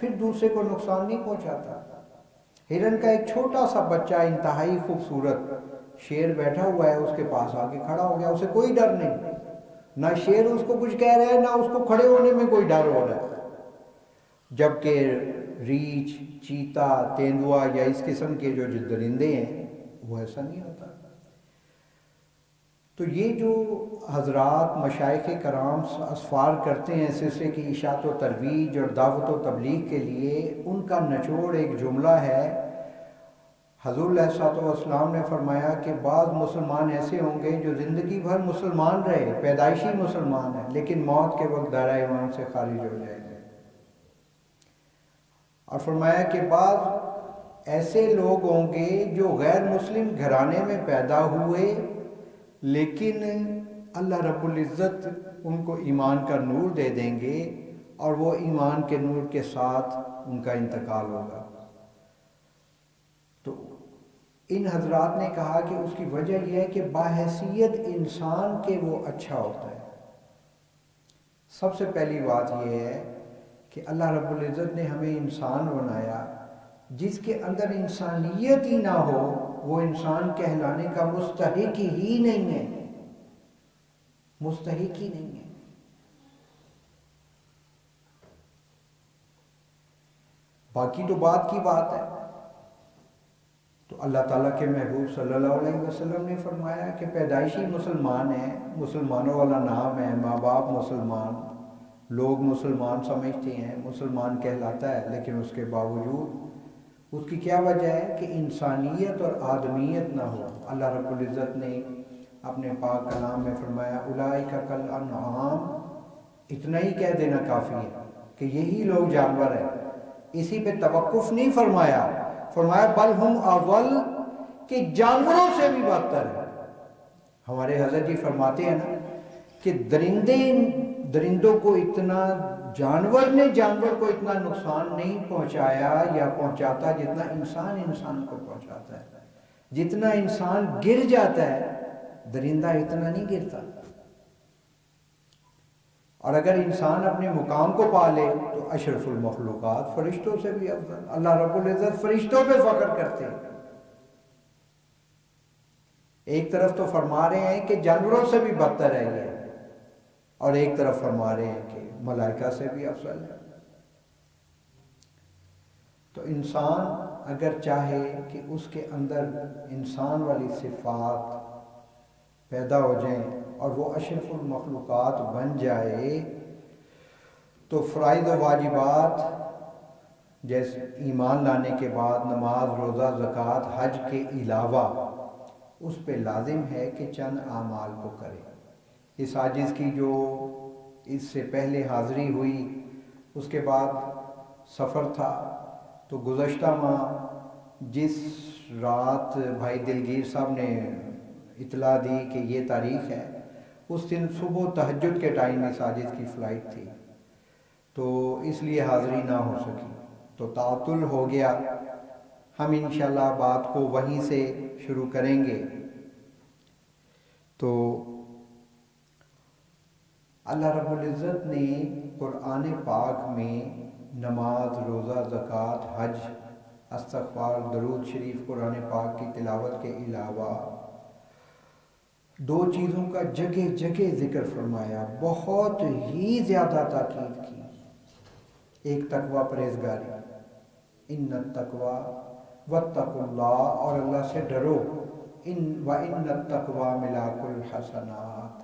پھر دوسرے کو نقصان نہیں پہنچاتا۔ ہرن کا ایک چھوٹا سا بچہ انتہائی خوبصورت شیر بیٹھا ہوا ہے، اس کے پاس آ کے کھڑا ہو گیا، اسے کوئی ڈر نہیں، نہ شیر اس کو کچھ کہہ رہا ہے، نہ اس کو کھڑے ہونے میں کوئی ڈر ہو رہا ہے۔ جبکہ ریچھ، چیتا، تیندوا یا اس قسم کے جو درندے ہیں وہ ایسا نہیں ہوتا۔ تو یہ جو حضرات مشائخ کرام اسفار کرتے ہیں سلسلے کی اشاعت و ترویج اور دعوت و تبلیغ کے لیے، ان کا نچوڑ ایک جملہ ہے۔ حضور علیہ الصلوۃ والسلام نے فرمایا کہ بعض مسلمان ایسے ہوں گے جو زندگی بھر مسلمان رہے، پیدائشی مسلمان ہیں، لیکن موت کے وقت دائرہ ایمان سے خارج ہو جائیں گے۔ اور فرمایا کہ بعض ایسے لوگ ہوں گے جو غیر مسلم گھرانے میں پیدا ہوئے، لیکن اللہ رب العزت ان کو ایمان کا نور دے دیں گے اور وہ ایمان کے نور کے ساتھ ان کا انتقال ہوگا۔ تو ان حضرات نے کہا کہ اس کی وجہ یہ ہے کہ باحیثیت انسان کے وہ اچھا ہوتا ہے۔ سب سے پہلی بات یہ ہے کہ اللہ رب العزت نے ہمیں انسان بنایا، جس کے اندر انسانیت ہی نہ ہو وہ انسان کہلانے کا مستحق ہی نہیں ہے، مستحق ہی نہیں ہے۔ باقی تو بات کی بات ہے۔ تو اللہ تعالیٰ کے محبوب صلی اللہ علیہ وسلم نے فرمایا کہ پیدائشی مسلمان ہیں، مسلمانوں والا نام ہے، ماں باپ مسلمان، لوگ مسلمان سمجھتے ہیں، مسلمان کہلاتا ہے، لیکن اس کے باوجود اس کی کیا وجہ ہے کہ انسانیت اور آدمیت نہ ہو۔ اللہ رب العزت نے اپنے پاک کلام میں فرمایا اولئک کالانعام، اتنا ہی کہہ دینا کافی ہے کہ یہی لوگ جانور ہیں، اسی پہ توقف نہیں فرمایا، فرمایا بل ہم اضل، کہ جانوروں سے بھی بدتر ہے۔ ہمارے حضرت جی فرماتے ہیں نا کہ درندوں کو اتنا، جانور نے جانور کو اتنا نقصان نہیں پہنچایا یا پہنچاتا جتنا انسان کو پہنچاتا ہے۔ جتنا انسان گر جاتا ہے درندہ اتنا نہیں گرتا۔ اور اگر انسان اپنے مقام کو پا لے تو اشرف المخلوقات، فرشتوں سے بھی افضل۔ اللہ رب العزت فرشتوں پہ فخر کرتے ہیں۔ ایک طرف تو فرما رہے ہیں کہ جانوروں سے بھی بدتر ہے یہ، اور ایک طرف فرما رہے ہیں کہ ملائکہ سے بھی افضل ہے۔ تو انسان اگر چاہے کہ اس کے اندر انسان والی صفات پیدا ہو جائیں اور وہ اشرف المخلوقات بن جائے، تو فرائض و واجبات جیسے ایمان لانے کے بعد نماز، روزہ، زکوٰۃ، حج کے علاوہ اس پہ لازم ہے کہ چند اعمال کو کرے۔ اس عاجز کی جو اس سے پہلے حاضری ہوئی، اس کے بعد سفر تھا، تو گزشتہ ماہ جس رات بھائی دلگیر صاحب نے اطلاع دی کہ یہ تاریخ ہے، اس دن صبح تہجد کے ٹائم اس عاجز کی فلائٹ تھی، تو اس لیے حاضری نہ ہو سکی، تو تعطل ہو گیا۔ ہم انشاءاللہ بات کو وہیں سے شروع کریں گے۔ تو اللہ رب العزت نے قرآن پاک میں نماز، روزہ، زکوٰۃ، حج، استغفار، درود شریف، قرآن پاک کی تلاوت کے علاوہ دو چیزوں کا جگہ جگہ ذکر فرمایا، بہت ہی زیادہ تاکید کی۔ ایک تقوی، پرہیزگاری، ان التقوی واتقوا اللہ، اور اللہ سے ڈرو، وان التقوی ملاک الحسنات،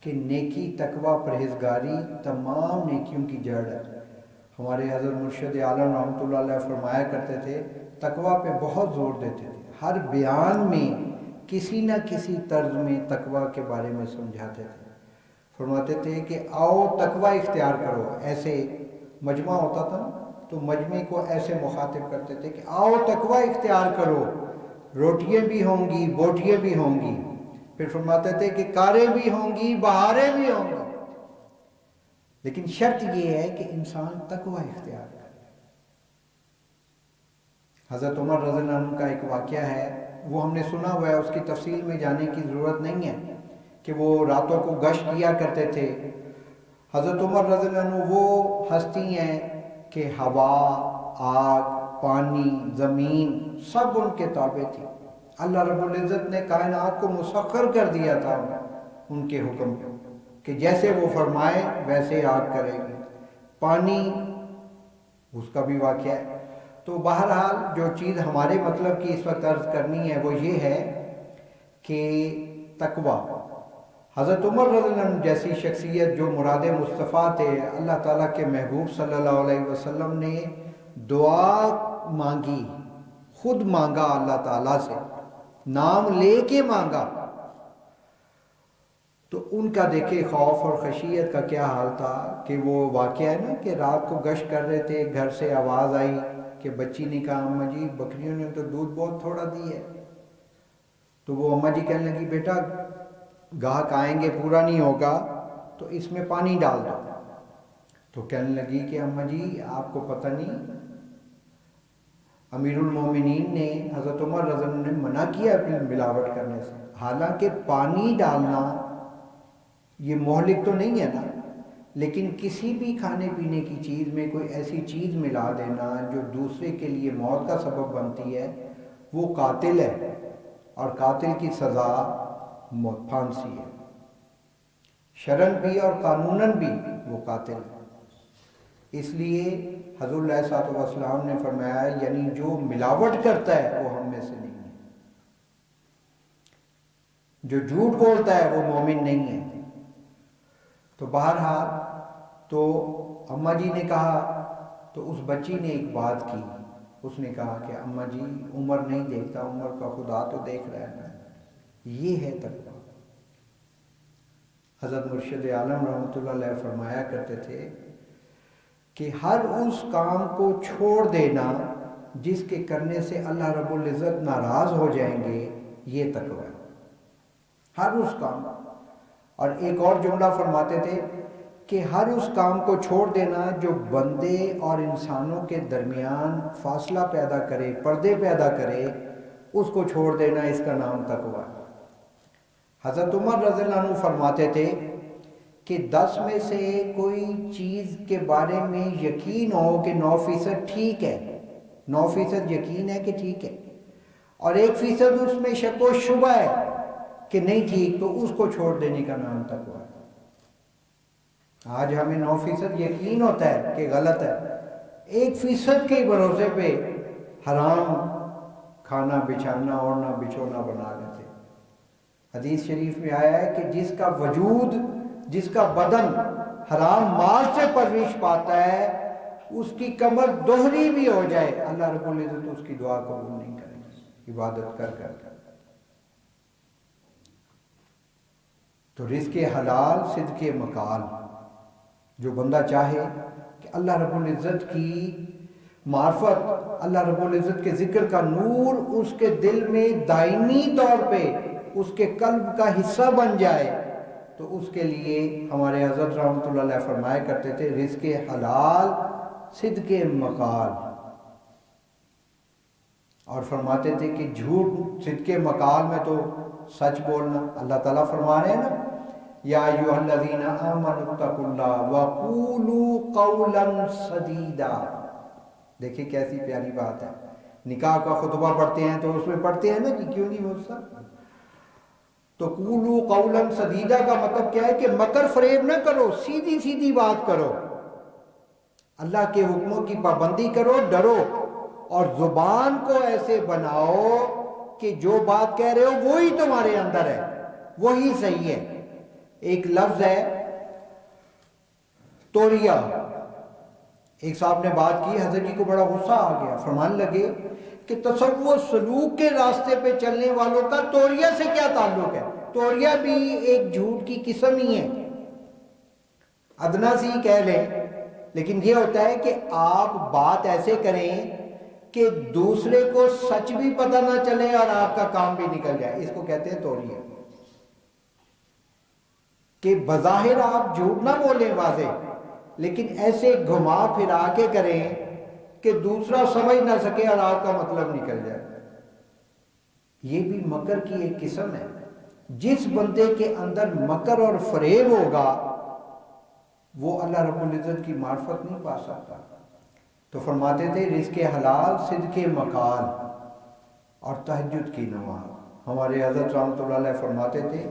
کہ نیکی، تقوی، پرہیزگاری تمام نیکیوں کی جڑ ہے۔ ہمارے حضرت مرشد عالم رحمۃ اللہ علیہ فرمایا کرتے تھے، تقوی پہ بہت زور دیتے تھے، ہر بیان میں کسی نہ کسی طرز میں تقوی کے بارے میں سمجھاتے تھے۔ فرماتے تھے کہ آؤ تقوی اختیار کرو، ایسے مجمع ہوتا تھا تو مجمع کو ایسے مخاطب کرتے تھے کہ آؤ تقوی اختیار کرو، روٹیاں بھی ہوں گی، بوٹیاں بھی ہوں گی۔ پھر فرماتے تھے کہ کاریں بھی ہوں گی، بہاریں بھی ہوں گی، لیکن شرط یہ ہے کہ انسان تقوی اختیار کرے۔ حضرت عمر رضی اللہ عنہ کا ایک واقعہ ہے، وہ ہم نے سنا ہوا ہے، اس کی تفصیل میں جانے کی ضرورت نہیں ہے، کہ وہ راتوں کو گشت کیا کرتے تھے۔ حضرت عمر رضی اللہ عنہ وہ ہستی ہیں کہ ہوا، آگ، پانی، زمین سب ان کے تابع تھی۔ اللہ رب العزت نے کائنات کو مسخر کر دیا تھا ان کے حکم پہ کہ جیسے وہ فرمائے ویسے آگ کرے گی۔ پانی اس کا بھی واقعہ ہے۔ تو بہرحال جو چیز ہمارے مطلب کی اس وقت عرض کرنی ہے وہ یہ ہے کہ تقویٰ، حضرت عمر رضی اللہ عنہ جیسی شخصیت جو مراد مصطفیٰ تھے، اللہ تعالیٰ کے محبوب صلی اللہ علیہ وسلم نے دعا مانگی، خود مانگا اللہ تعالیٰ سے، نام لے کے مانگا، تو ان کا دیکھے خوف اور خشیت کا کیا حال تھا کہ وہ واقعہ ہے نا کہ رات کو گشت کر رہے تھے، گھر سے آواز آئی کہ بچی نے کہا اماں جی بکریوں نے تو دودھ بہت تھوڑا دی ہے۔ تو وہ اماں جی کہنے لگی بیٹا گاہک آئیں گے پورا نہیں ہوگا تو اس میں پانی ڈال دو۔ تو کہنے لگی کہ اماں جی آپ کو پتہ نہیں امیر المومنین نے حضرت عمر رضی اللہ عنہ نے منع کیا اپنی ملاوٹ کرنے سے، حالانکہ پانی ڈالنا یہ مہلک تو نہیں ہے نا، لیکن کسی بھی کھانے پینے کی چیز میں کوئی ایسی چیز ملا دینا جو دوسرے کے لیے موت کا سبب بنتی ہے وہ قاتل ہے، اور قاتل کی سزا موت، پھانسی ہے، شرعاً بھی اور قانوناً بھی وہ قاتل ہے۔ اس لیے حضور علیہ الصلوۃ والسلام نے فرمایا یعنی جو ملاوٹ کرتا ہے وہ ہم میں سے نہیں ہے، جو جھوٹ بولتا ہے وہ مومن نہیں ہے۔ تو بہرحال تو اماں جی نے کہا، تو اس بچی نے ایک بات کی، اس نے کہا کہ اماں جی عمر نہیں دیکھتا، عمر کا خدا تو دیکھ رہا ہے نا۔ یہ ہے تقویٰ۔ حضرت مرشد عالم رحمۃ اللہ علیہ فرمایا کرتے تھے کہ ہر اس کام کو چھوڑ دینا جس کے کرنے سے اللہ رب العزت ناراض ہو جائیں گے، یہ تقویٰ ہے، ہر اس کام۔ اور ایک اور جملہ فرماتے تھے کہ ہر اس کام کو چھوڑ دینا جو بندے اور انسانوں کے درمیان فاصلہ پیدا کرے، پردے پیدا کرے، اس کو چھوڑ دینا، اس کا نام تقویٰ ہے۔ حضرت عمر رضی اللہ عنہ فرماتے تھے کہ 10 میں سے کوئی چیز کے بارے میں یقین ہو کہ 9% ٹھیک ہے، 9% یقین ہے کہ ٹھیک ہے، اور 1% اس میں شک و شبہ ہے کہ نہیں ٹھیک، تو اس کو چھوڑ دینے کا نام تقویٰ ہے۔ آج ہمیں 9% یقین ہوتا ہے کہ غلط ہے، 1% کے بھروسے پہ حرام کھانا، بچھانا، اوڑھنا بچھونا بنا لیتے۔ حدیث شریف میں آیا ہے کہ جس کا وجود، جس کا بدن حرام مال سے پرورش پاتا ہے، اس کی کمر دوہری بھی ہو جائے اللہ رب العزت اس کی دعا قبول نہیں کرے گا، عبادت کر کر۔ تو رزق حلال، صدق مقال، جو بندہ چاہے کہ اللہ رب العزت کی معرفت، اللہ رب العزت کے ذکر کا نور اس کے دل میں دائمی طور پہ اس کے قلب کا حصہ بن جائے، تو اس کے لیے ہمارے حضرت رحمۃ اللہ علیہ فرمایا کرتے تھے رزق حلال، صدق مقال، اور فرماتے تھے کہ جھوٹ، صدق مقال میں تو سچ بولنا۔ اللہ تعالیٰ فرما رہے ہیں نا یا ایھا الذین آمنوا اتقوا اللہ وقولوا قولا سدیدا۔ دیکھیں کیسی پیاری بات ہے، نکاح کا خطبہ پڑھتے ہیں تو اس میں پڑھتے ہیں نا کہ کیوں نہیں ہو سکتا، تو قولوا قولا سدیدا کا مطلب کیا ہے کہ مکر فریب نہ کرو، سیدھی سیدھی بات کرو، اللہ کے حکموں کی پابندی کرو، ڈرو، اور زبان کو ایسے بناؤ کہ جو بات کہہ رہے ہو وہی تمہارے اندر ہے، وہی صحیح ہے۔ ایک لفظ ہے توریا، ایک صاحب نے بات کی، حضرت جی کو بڑا غصہ آ گیا، فرمانے لگے کہ تصوف سلوک کے راستے پہ چلنے والوں کا توریا سے کیا تعلق ہے؟ توریا بھی ایک جھوٹ کی قسم ہی ہے، ادنا سی کہہ لیں، لیکن یہ ہوتا ہے کہ آپ بات ایسے کریں کہ دوسرے کو سچ بھی پتہ نہ چلے اور آپ کا کام بھی نکل جائے، اس کو کہتے ہیں توریا، کہ بظاہر آپ جھوٹ نہ بولیں واضح، لیکن ایسے گھما پھرا کے کریں کہ دوسرا سمجھ نہ سکے اور آپ کا مطلب نکل جائے۔ یہ بھی مکر کی ایک قسم ہے۔ جس بندے کے اندر مکر اور فریب ہوگا وہ اللہ رب العزت کی معرفت نہیں پا سکتا۔ تو فرماتے تھے رزق حلال، صدق مقال اور تہجد کی نماز۔ ہمارے حضرت رحمۃ اللہ علیہ فرماتے تھے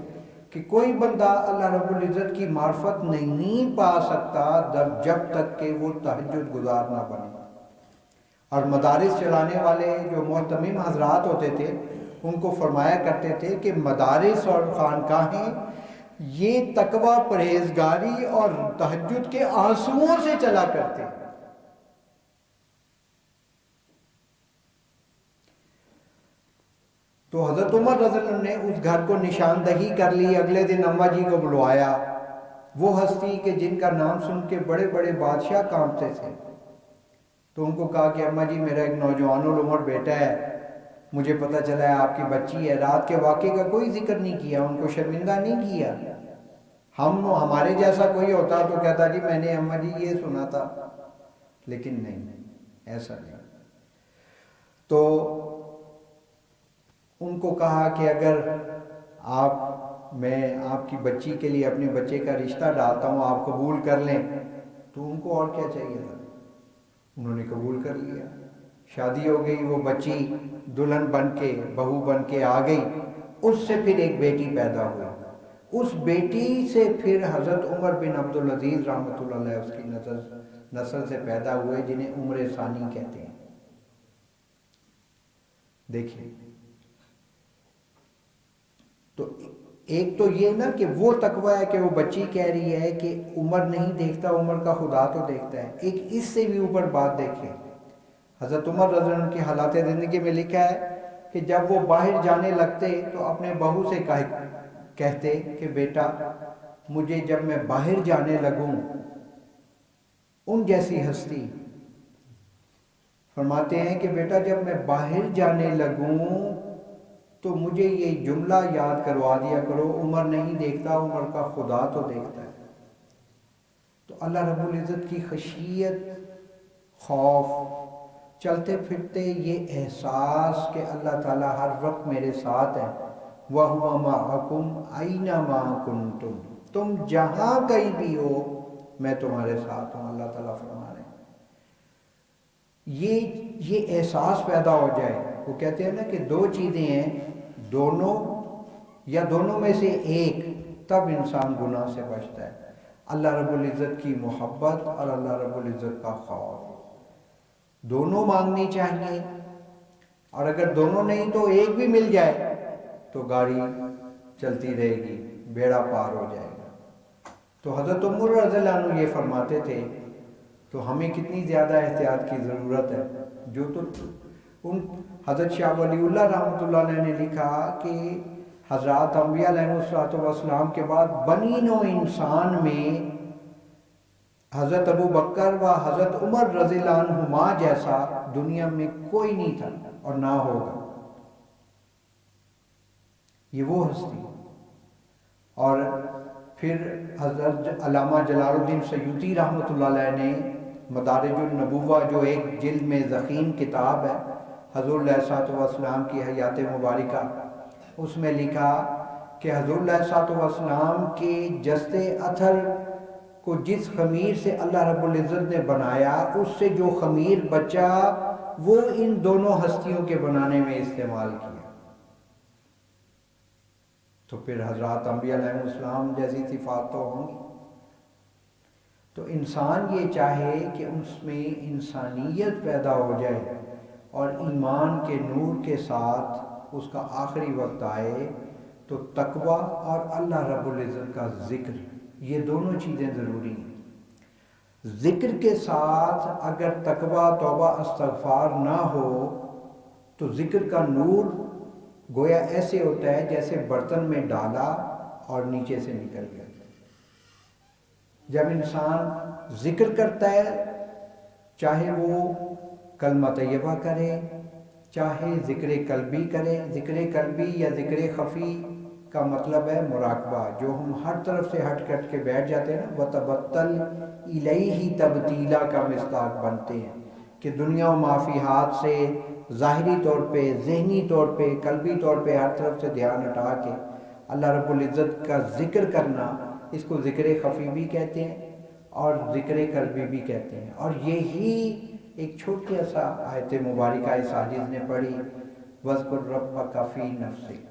کہ کوئی بندہ اللہ رب العزت کی معرفت نہیں پا سکتا جب تک کہ وہ تہجد گزار نہ بنے۔ اور مدارس چلانے والے جو محتمم حضرات ہوتے تھے ان کو فرمایا کرتے تھے کہ مدارس اور خانقاہیں یہ تقوی، پرہیزگاری اور تہجد کے آنسوؤں سے چلا کرتے ہیں۔ تو حضرت عمر رضی اللہ عنہ نے اس گھر کو نشاندہی کر لی۔ اگلے دن اماں جی کو بلوایا، وہ ہستی کہ جن کا نام سن کے بڑے بڑے بادشاہ کانپتے تھے۔ تو ان کو کہا کہ اماں جی میرا ایک نوجوان العمر بیٹا ہے، مجھے پتہ چلا ہے آپ کی بچی ہے۔ رات کے واقعے کا کوئی ذکر نہیں کیا، ان کو شرمندہ نہیں کیا۔ ہمارے جیسا کوئی ہوتا تو کہتا جی میں نے اماں جی یہ سنا تھا، لیکن نہیں، ایسا نہیں۔ تو ان کو کہا کہ اگر میں آپ کی بچی کے لیے اپنے بچے کا رشتہ ڈالتا ہوں، آپ قبول کر لیں، تو ان کو اور کیا چاہیے تھا، انہوں نے قبول کر لیا۔ شادی ہو گئی، وہ بچی دلہن بن کے، بہو بن کے آ گئی۔ اس سے پھر ایک بیٹی پیدا ہوئی۔ اس بیٹی سے پھر حضرت عمر بن عبدالعزیز رحمۃ اللہ علیہ اس کی نسل سے پیدا ہوئے، جنہیں عمر ثانی کہتے ہیں۔ دیکھیں، تو ایک تو یہ نا کہ وہ تقوی ہے کہ وہ بچی کہہ رہی ہے کہ عمر نہیں دیکھتا، عمر کا خدا تو دیکھتا ہے۔ ایک اس سے بھی اوپر بات دیکھیں، حضرت عمر رضی اللہ عنہ کی حالات زندگی میں لکھا ہے کہ جب وہ باہر جانے لگتے تو اپنے بہو سے کہتے کہ بیٹا مجھے جب میں باہر جانے لگوں ان جیسی ہستی، فرماتے ہیں کہ بیٹا جب میں باہر جانے لگوں تو مجھے یہ جملہ یاد کروا دیا کرو، عمر نہیں دیکھتا، عمر کا خدا تو دیکھتا ہے۔ تو اللہ رب العزت کی خشیت، خوف، چلتے پھرتے یہ احساس کہ اللہ تعالیٰ ہر وقت میرے ساتھ ہے، وَهُوَ مَعَكُمْ أَيْنَمَا كُنْتُمْ، تم جہاں کہیں بھی ہو میں تمہارے ساتھ ہوں، اللہ تعالیٰ فرما رہے ہیں۔ یہ احساس پیدا ہو جائے۔ وہ کہتے ہیں نا کہ دو چیزیں ہیں، دونوں یا دونوں میں سے ایک، تب انسان گناہ سے بچتا ہے، اللہ رب العزت کی محبت اور اللہ رب العزت کا خوف۔ دونوں مانگنی چاہیے، اور اگر دونوں نہیں تو ایک بھی مل جائے تو گاڑی چلتی رہے گی، بیڑا پار ہو جائے گا۔ تو حضرت عمر رضی اللہ عنہ یہ فرماتے تھے، تو ہمیں کتنی زیادہ احتیاط کی ضرورت ہے۔ جو تو حضرت شاہ ولی اللہ رحمۃ اللہ علیہ نے لکھا کہ حضرات انبیاء علیہ السلام کے بعد بنی نوع انسان میں حضرت ابو بکر و حضرت عمر رضی اللہ عنہما جیسا دنیا میں کوئی نہیں تھا اور نہ ہوگا۔ یہ وہ ہستی۔ اور پھر حضرت علامہ جلال الدین سیوطی رحمۃ اللہ علیہ نے مدارج النبوہ جو ایک جلد میں ضخیم کتاب ہے حضور علیہ الصلوۃ والسلام کی حیات مبارکہ، اس میں لکھا کہ حضور علیہ الصلوۃ والسلام کے جسد اطہر کو جس خمیر سے اللہ رب العزت نے بنایا، اس سے جو خمیر بچا وہ ان دونوں ہستیوں کے بنانے میں استعمال کیا۔ تو پھر حضرات انبیاء علیہ السلام جیسی صفات تو ہوں گی۔ تو انسان یہ چاہے کہ اس میں انسانیت پیدا ہو جائے اور ایمان کے نور کے ساتھ اس کا آخری وقت آئے، تو تقوی اور اللہ رب العزت کا ذکر، یہ دونوں چیزیں ضروری ہیں۔ ذکر کے ساتھ اگر تقوی، توبہ، استغفار نہ ہو تو ذکر کا نور گویا ایسے ہوتا ہے جیسے برتن میں ڈالا اور نیچے سے نکل گیا۔ جب انسان ذکر کرتا ہے، چاہے وہ کلمہ طیبہ کرے، چاہے ذکر قلبی کرے، ذکر قلبی یا ذکر خفی کا مطلب ہے مراقبہ، جو ہم ہر طرف سے ہٹ کے بیٹھ جاتے ہیں نا، وَتَبَتَّلْ إِلَيْهِ تَبْتِيلًا کا مصداق بنتے ہیں کہ دنیا و مافیہات سے ظاہری طور پہ، ذہنی طور پہ، قلبی طور پہ ہر طرف سے دھیان ہٹا کے اللہ رب العزت کا ذکر کرنا، اس کو ذکر خفی بھی کہتے ہیں اور ذکر قلبی بھی کہتے ہیں۔ اور یہی ایک چھوٹی سا آیت مبارکہ ساجد نے پڑھی، وَاذْكُرْ رَبَّكَ فِي نَفْسِكَ،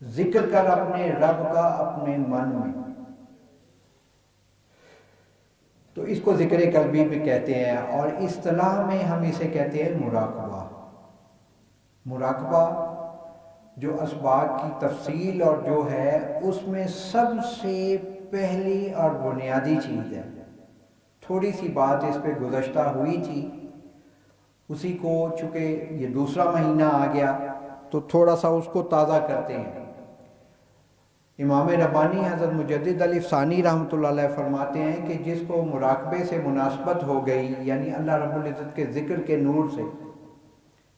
ذکر کر اپنے رب کا اپنے من میں. تو اس کو ذکر قلبی بھی کہتے ہیں، اور اصطلاح میں ہم اسے کہتے ہیں مراقبہ. مراقبہ جو اسباق کی تفصیل اور جو ہے اس میں سب سے پہلی اور بنیادی چیز ہے. تھوڑی سی بات اس پہ گزشتہ ہوئی تھی، اسی کو چونکہ یہ دوسرا مہینہ آ گیا تو تھوڑا سا اس کو تازہ کرتے ہیں. امام ربانی حضرت مجدد علی ثانی رحمۃ اللہ علیہ فرماتے ہیں کہ جس کو مراقبے سے مناسبت ہو گئی، یعنی اللہ رب العزت کے ذکر کے نور سے،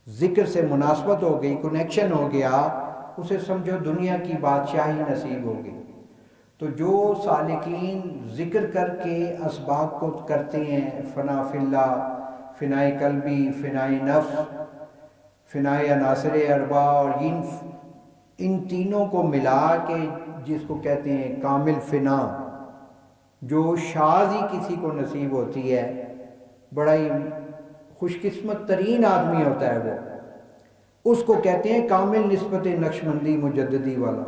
ذکر سے مناسبت ہو گئی، کنیکشن ہو گیا، اسے سمجھو دنیا کی بادشاہی نصیب ہو گئی. تو جو سالکین ذکر کر کے اسباق کو کرتے ہیں، فنا فی اللہ، فنائے قلبی، فنائے نفس، فنائے عناصر اربع، اور ان تینوں کو ملا کے جس کو کہتے ہیں کامل فنا، جو شاذ ہی کسی کو نصیب ہوتی ہے، بڑا ہی خوش قسمت ترین آدمی ہوتا ہے وہ، اس کو کہتے ہیں کامل نسبت نقشبندی مجددی والا.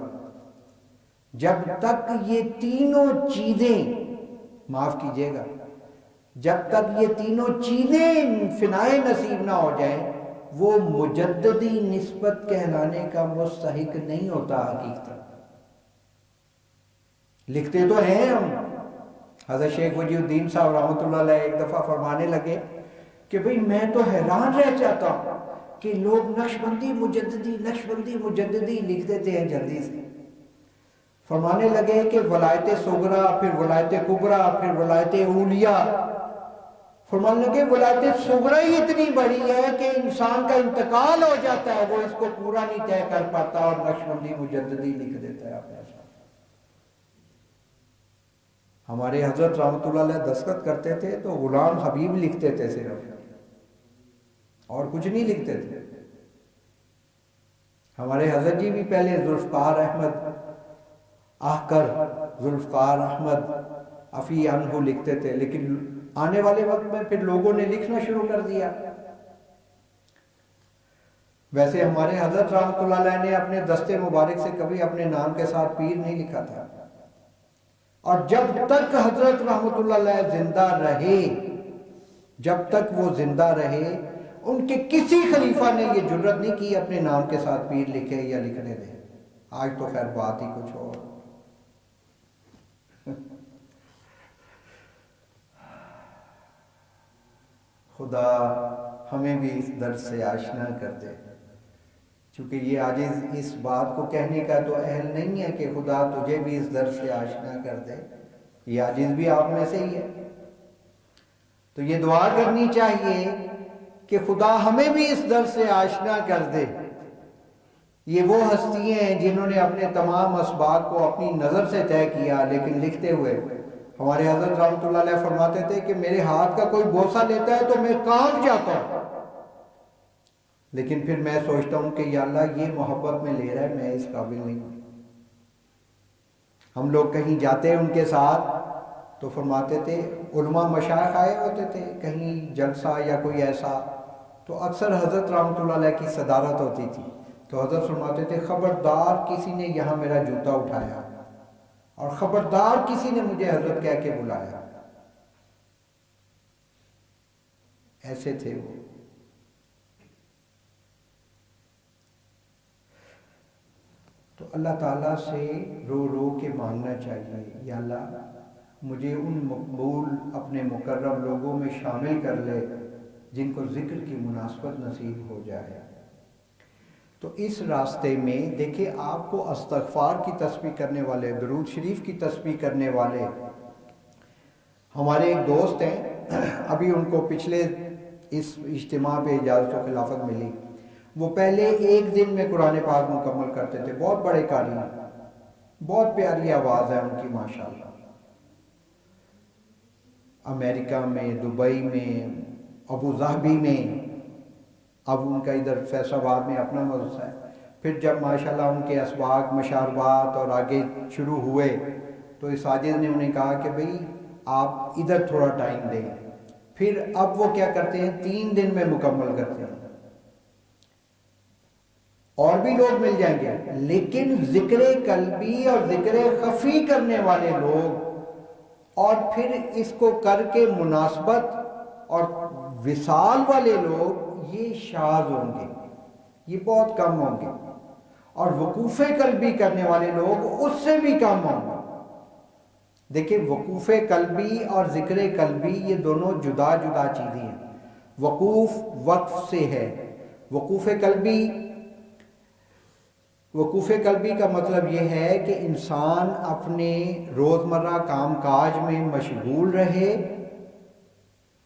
جب تک یہ تینوں چیزیں، معاف کیجیے گا، جب تک یہ تینوں چیزیں فنائے نصیب نہ ہو جائیں، وہ مجددی نسبت کہلانے کا مستحق نہیں ہوتا. حقیقت لکھتے تو ہیں ہم. حضرت شیخ وجی الدین صاحب رحمۃ اللہ علیہ ایک دفعہ فرمانے لگے کہ بھئی میں تو حیران رہ جاتا ہوں کہ لوگ نقشبندی مجددی نقشبندی مجددی لکھ دیتے ہیں جلدی سے. فرمانے لگے کہ ولایت صغرا، پھر ولایت کبریٰ، پھر ولایت اولیاء. فرمانے لگے ولایت صغرا ہی اتنی بڑی ہے کہ انسان کا انتقال ہو جاتا ہے، وہ اس کو پورا نہیں طے کر پاتا، اور نقشبندی مجددی لکھ دیتا ہے اپنے ساتھ. ہمارے حضرت رحمۃ اللہ علیہ دستخط کرتے تھے تو غلام حبیب لکھتے تھے صرف، اور کچھ نہیں لکھتے تھے. ہمارے حضرت جی بھی پہلے ذوالفقار احمد آہکر، ذوالفقار احمد افی عنہ لکھتے تھے، لیکن آنے والے وقت میں پھر لوگوں نے لکھنا شروع کر دیا. ویسے ہمارے حضرت رحمۃ اللہ علیہ نے اپنے دستے مبارک سے کبھی اپنے نام کے ساتھ پیر نہیں لکھا تھا، اور جب تک حضرت رحمۃ اللہ علیہ زندہ رہے، جب تک وہ زندہ رہے، ان کے کسی خلیفہ نے یہ جرت نہیں کی اپنے نام کے ساتھ پیر لکھے یا لکھنے دے. آج تو خیر بات ہی کچھ اور. خدا ہمیں بھی اس درس سے آشنا کر دے، چونکہ یہ عاجز اس بات کو کہنے کا تو اہل نہیں ہے کہ خدا تجھے بھی اس درس سے آشنا کر دے. یہ عاجز بھی آپ میں سے ہی ہے. تو یہ دعا کرنی چاہیے کہ خدا ہمیں بھی اس درس سے آشنا کر دے. یہ وہ ہستیاں ہیں جنہوں نے اپنے تمام اسباق کو اپنی نظر سے طے کیا، لیکن لکھتے ہوئے ہمارے حضرت رحمۃ اللہ علیہ فرماتے تھے کہ میرے ہاتھ کا کوئی بوسہ لیتا ہے تو میں کانپ جاتا ہوں، لیکن پھر میں سوچتا ہوں کہ یا اللہ یہ محبت میں لے رہا ہے، میں اس قابل نہیں ہوں. ہم لوگ کہیں جاتے ان کے ساتھ تو فرماتے تھے، علماء مشائخ آئے ہوتے تھے کہیں جلسہ یا کوئی ایسا، تو اکثر حضرت رحمۃ اللہ علیہ کی صدارت ہوتی تھی، تو حضرت فرماتے تھے خبردار کسی نے یہاں میرا جوتا اٹھایا، اور خبردار کسی نے مجھے حضرت کہہ کے بلایا. ایسے تھے وہ. تو اللہ تعالیٰ سے رو رو کے مانگنا چاہیے، یا اللہ مجھے ان مقبول اپنے مکرم لوگوں میں شامل کر لے جن کو ذکر کی مناسبت نصیب ہو جائے. تو اس راستے میں دیکھیں، آپ کو استغفار کی تسبیح کرنے والے، درود شریف کی تسبیح کرنے والے ہمارے ایک دوست ہیں، ابھی ان کو پچھلے اس اجتماع پہ اجازت و خلافت ملی. وہ پہلے ایک دن میں قرآن پاک مکمل کرتے تھے. بہت بڑے قاری ہیں، بہت پیاری آواز ہے ان کی ماشاءاللہ. امریکہ میں، دبئی میں، ابو ظہبی میں، اب ان کا ادھر فیصل آباد میں اپنا مدرسہ ہے. پھر جب ماشاءاللہ ان کے اسباق، مشاربات اور آگے شروع ہوئے تو اس ساجد نے انہیں کہا کہ بھئی آپ ادھر تھوڑا ٹائم دیں. پھر اب وہ کیا کرتے ہیں 3 دن میں مکمل کرتے ہیں. اور بھی لوگ مل جائیں گے، لیکن ذکر قلبی اور ذکر خفی کرنے والے لوگ اور پھر اس کو کر کے مناسبت اور وصال والے لوگ یہ شاذ ہوں گے، یہ بہت کم ہوں گے. اور وقوف قلبی کرنے والے لوگ اس سے بھی کم ہوں گے. دیکھیں وقوف قلبی اور ذکر قلبی یہ دونوں جدا جدا چیزیں ہیں. وقوف وقف سے ہے. وقوف قلبی کا مطلب یہ ہے کہ انسان اپنے روزمرہ کام کاج میں مشغول رہے.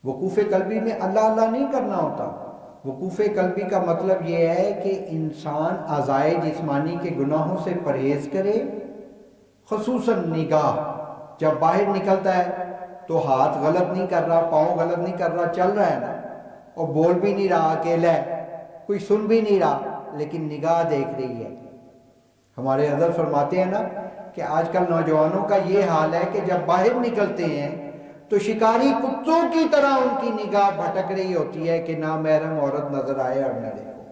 وقوف قلبی میں اللہ اللہ نہیں کرنا ہوتا. وقوف قلبی کا مطلب یہ ہے کہ انسان اعضائے جسمانی کے گناہوں سے پرہیز کرے، خصوصاً نگاہ. جب باہر نکلتا ہے تو ہاتھ غلط نہیں کر رہا، پاؤں غلط نہیں کر رہا، چل رہا ہے نا، اور بول بھی نہیں رہا، اکیلا ہے، کوئی سن بھی نہیں رہا، لیکن نگاہ دیکھ رہی ہے. ہمارے حضرت فرماتے ہیں نا کہ آج کل نوجوانوں کا یہ حال ہے کہ جب باہر نکلتے ہیں تو شکاری کتوں کی طرح ان کی نگاہ بھٹک رہی ہوتی ہے کہ نامحرم عورت نظر آئے اور نہ دیکھو،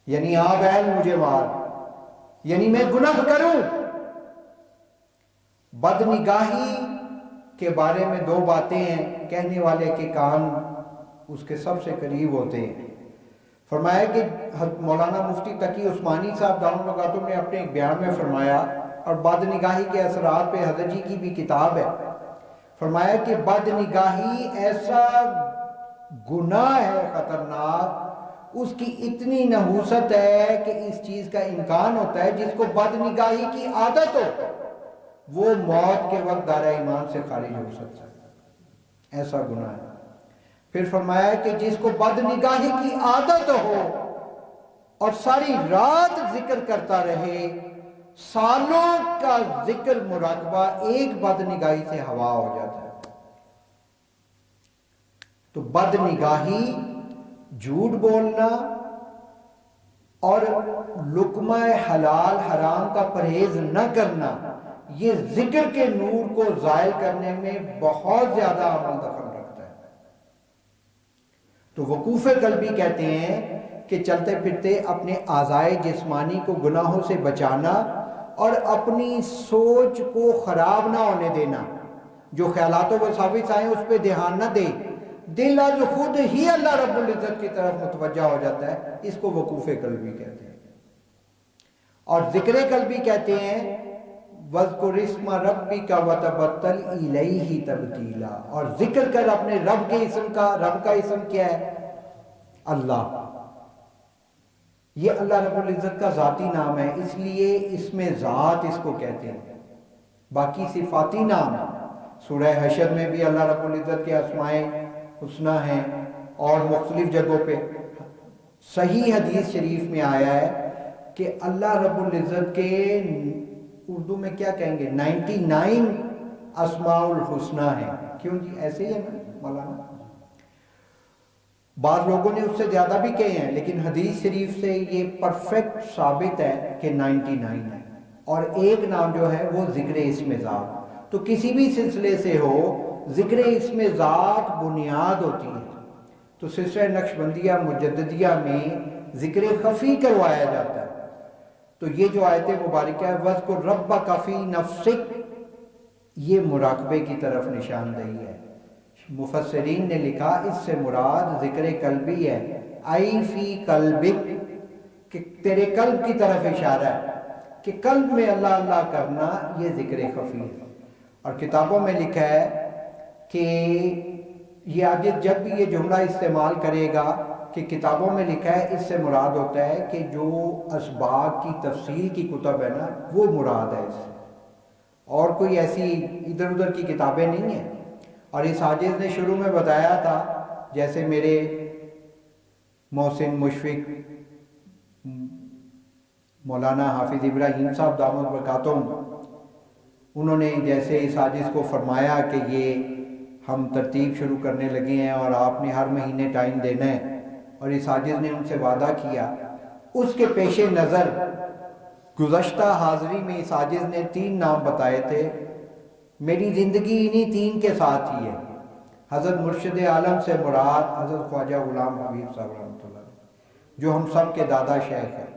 یعنی ہاں بہن مجھے مار، یعنی میں گناہ کروں. بد نگاہی کے بارے میں 2 باتیں ہیں، کہنے والے کے کان اس کے سب سے قریب ہوتے ہیں. فرمایا کہ مولانا مفتی تقی عثمانی صاحب دامت برکاتہ نے اپنے ایک بیان میں فرمایا، اور بد نگاہی کے اثرات پہ حضرت جی کی بھی کتاب ہے، فرمایا کہ بد نگاہی ایسا گناہ ہے خطرناک، اس کی اتنی نحوست ہے کہ اس چیز کا امکان ہوتا ہے جس کو بد نگاہی کی عادت ہو وہ موت کے وقت دائرہ ایمان سے خارج ہو سکتا ہے، ایسا گناہ ہے. پھر فرمایا کہ جس کو بد نگاہی کی عادت ہو اور ساری رات ذکر کرتا رہے، سالوں کا ذکر مراقبہ ایک بد نگاہی سے ہوا ہو جاتا ہے. تو بد نگاہی، جھوٹ بولنا اور لقمہ حلال حرام کا پرہیز نہ کرنا، یہ ذکر کے نور کو زائل کرنے میں بہت زیادہ عمل دخل رکھتا ہے. تو وقوف قلبی کہتے ہیں کہ چلتے پھرتے اپنے اعضائے جسمانی کو گناہوں سے بچانا اور اپنی سوچ کو خراب نہ ہونے دینا. جو خیالات و وساوس آئیں اس پہ دھیان نہ دے، دل آج خود ہی اللہ رب العزت کی طرف متوجہ ہو جاتا ہے، اس کو وقوف قلبی کہتے ہیں. اور ذکر قلبی کہتے ہیں وَاذْكُرِ اسْمَ رَبِّكَ وَتَبَتَّلْ إِلَيْهِ تَبْتِيلًا، اور ذکر کر اپنے رب کے اسم کا. رب کا اسم کیا ہے؟ اللہ. یہ اللہ رب العزت کا ذاتی نام ہے، اس لیے اسم ذات اس کو کہتے ہیں. باقی صفاتی نام ہے. سورہ حشر میں بھی اللہ رب العزت کے اسماء حسنی ہیں اور مختلف جگہوں پہ. صحیح حدیث شریف میں آیا ہے کہ اللہ رب العزت کے اردو میں کیا کہیں گے 99 اسماء الحسنی ہیں. کیوں جی ایسے ہی ہے نا مولانا؟ بعض لوگوں نے اس سے زیادہ بھی کہے ہیں، لیکن حدیث شریف سے یہ پرفیکٹ ثابت ہے کہ 99 ہے. اور ایک نام جو ہے وہ ذکر اسم ذات. تو کسی بھی سلسلے سے ہو، ذکر اسم ذات بنیاد ہوتی ہے. تو سلسلہ نقشبندیہ مجددیہ میں ذکر خفی کروایا جاتا ہے. تو یہ جو آیت مبارکہ ہے وَاذْكُرْ رَبَّكَ فِي نَفْسِكَ، یہ مراقبے کی طرف نشاندہی ہے. مفسرین نے لکھا اس سے مراد ذکر قلبی ہے، اَيْ فِي قَلْبِكَ، کہ تیرے قلب کی طرف اشارہ ہے کہ قلب میں اللہ اللہ کرنا یہ ذکر خفی ہے. اور کتابوں میں لکھا ہے کہ یہ آگے جب بھی یہ جملہ استعمال کرے گا کہ کتابوں میں لکھا ہے، اس سے مراد ہوتا ہے کہ جو اسباق کی تفصیل کی کتب ہے نا وہ مراد ہے اس سے، اور کوئی ایسی ادھر ادھر کی کتابیں نہیں ہیں. اور اس عاجز نے شروع میں بتایا تھا، جیسے میرے محسن مشفق مولانا حافظ ابراہیم صاحب دامت برکاتہم، انہوں نے جیسے اس عاجز کو فرمایا کہ یہ ہم ترتیب شروع کرنے لگے ہیں اور آپ نے ہر مہینے ٹائم دینا ہے، اور اس عاجز نے ان سے وعدہ کیا. اس کے پیش نظر گزشتہ حاضری میں اس عاجز نے 3 نام بتائے تھے. میری زندگی انہی 3 کے ساتھ ہی ہے. حضرت مرشد عالم سے مراد حضرت خواجہ غلام حبیب صاحب رحمۃ اللہ علیہ، جو ہم سب کے دادا شیخ ہیں،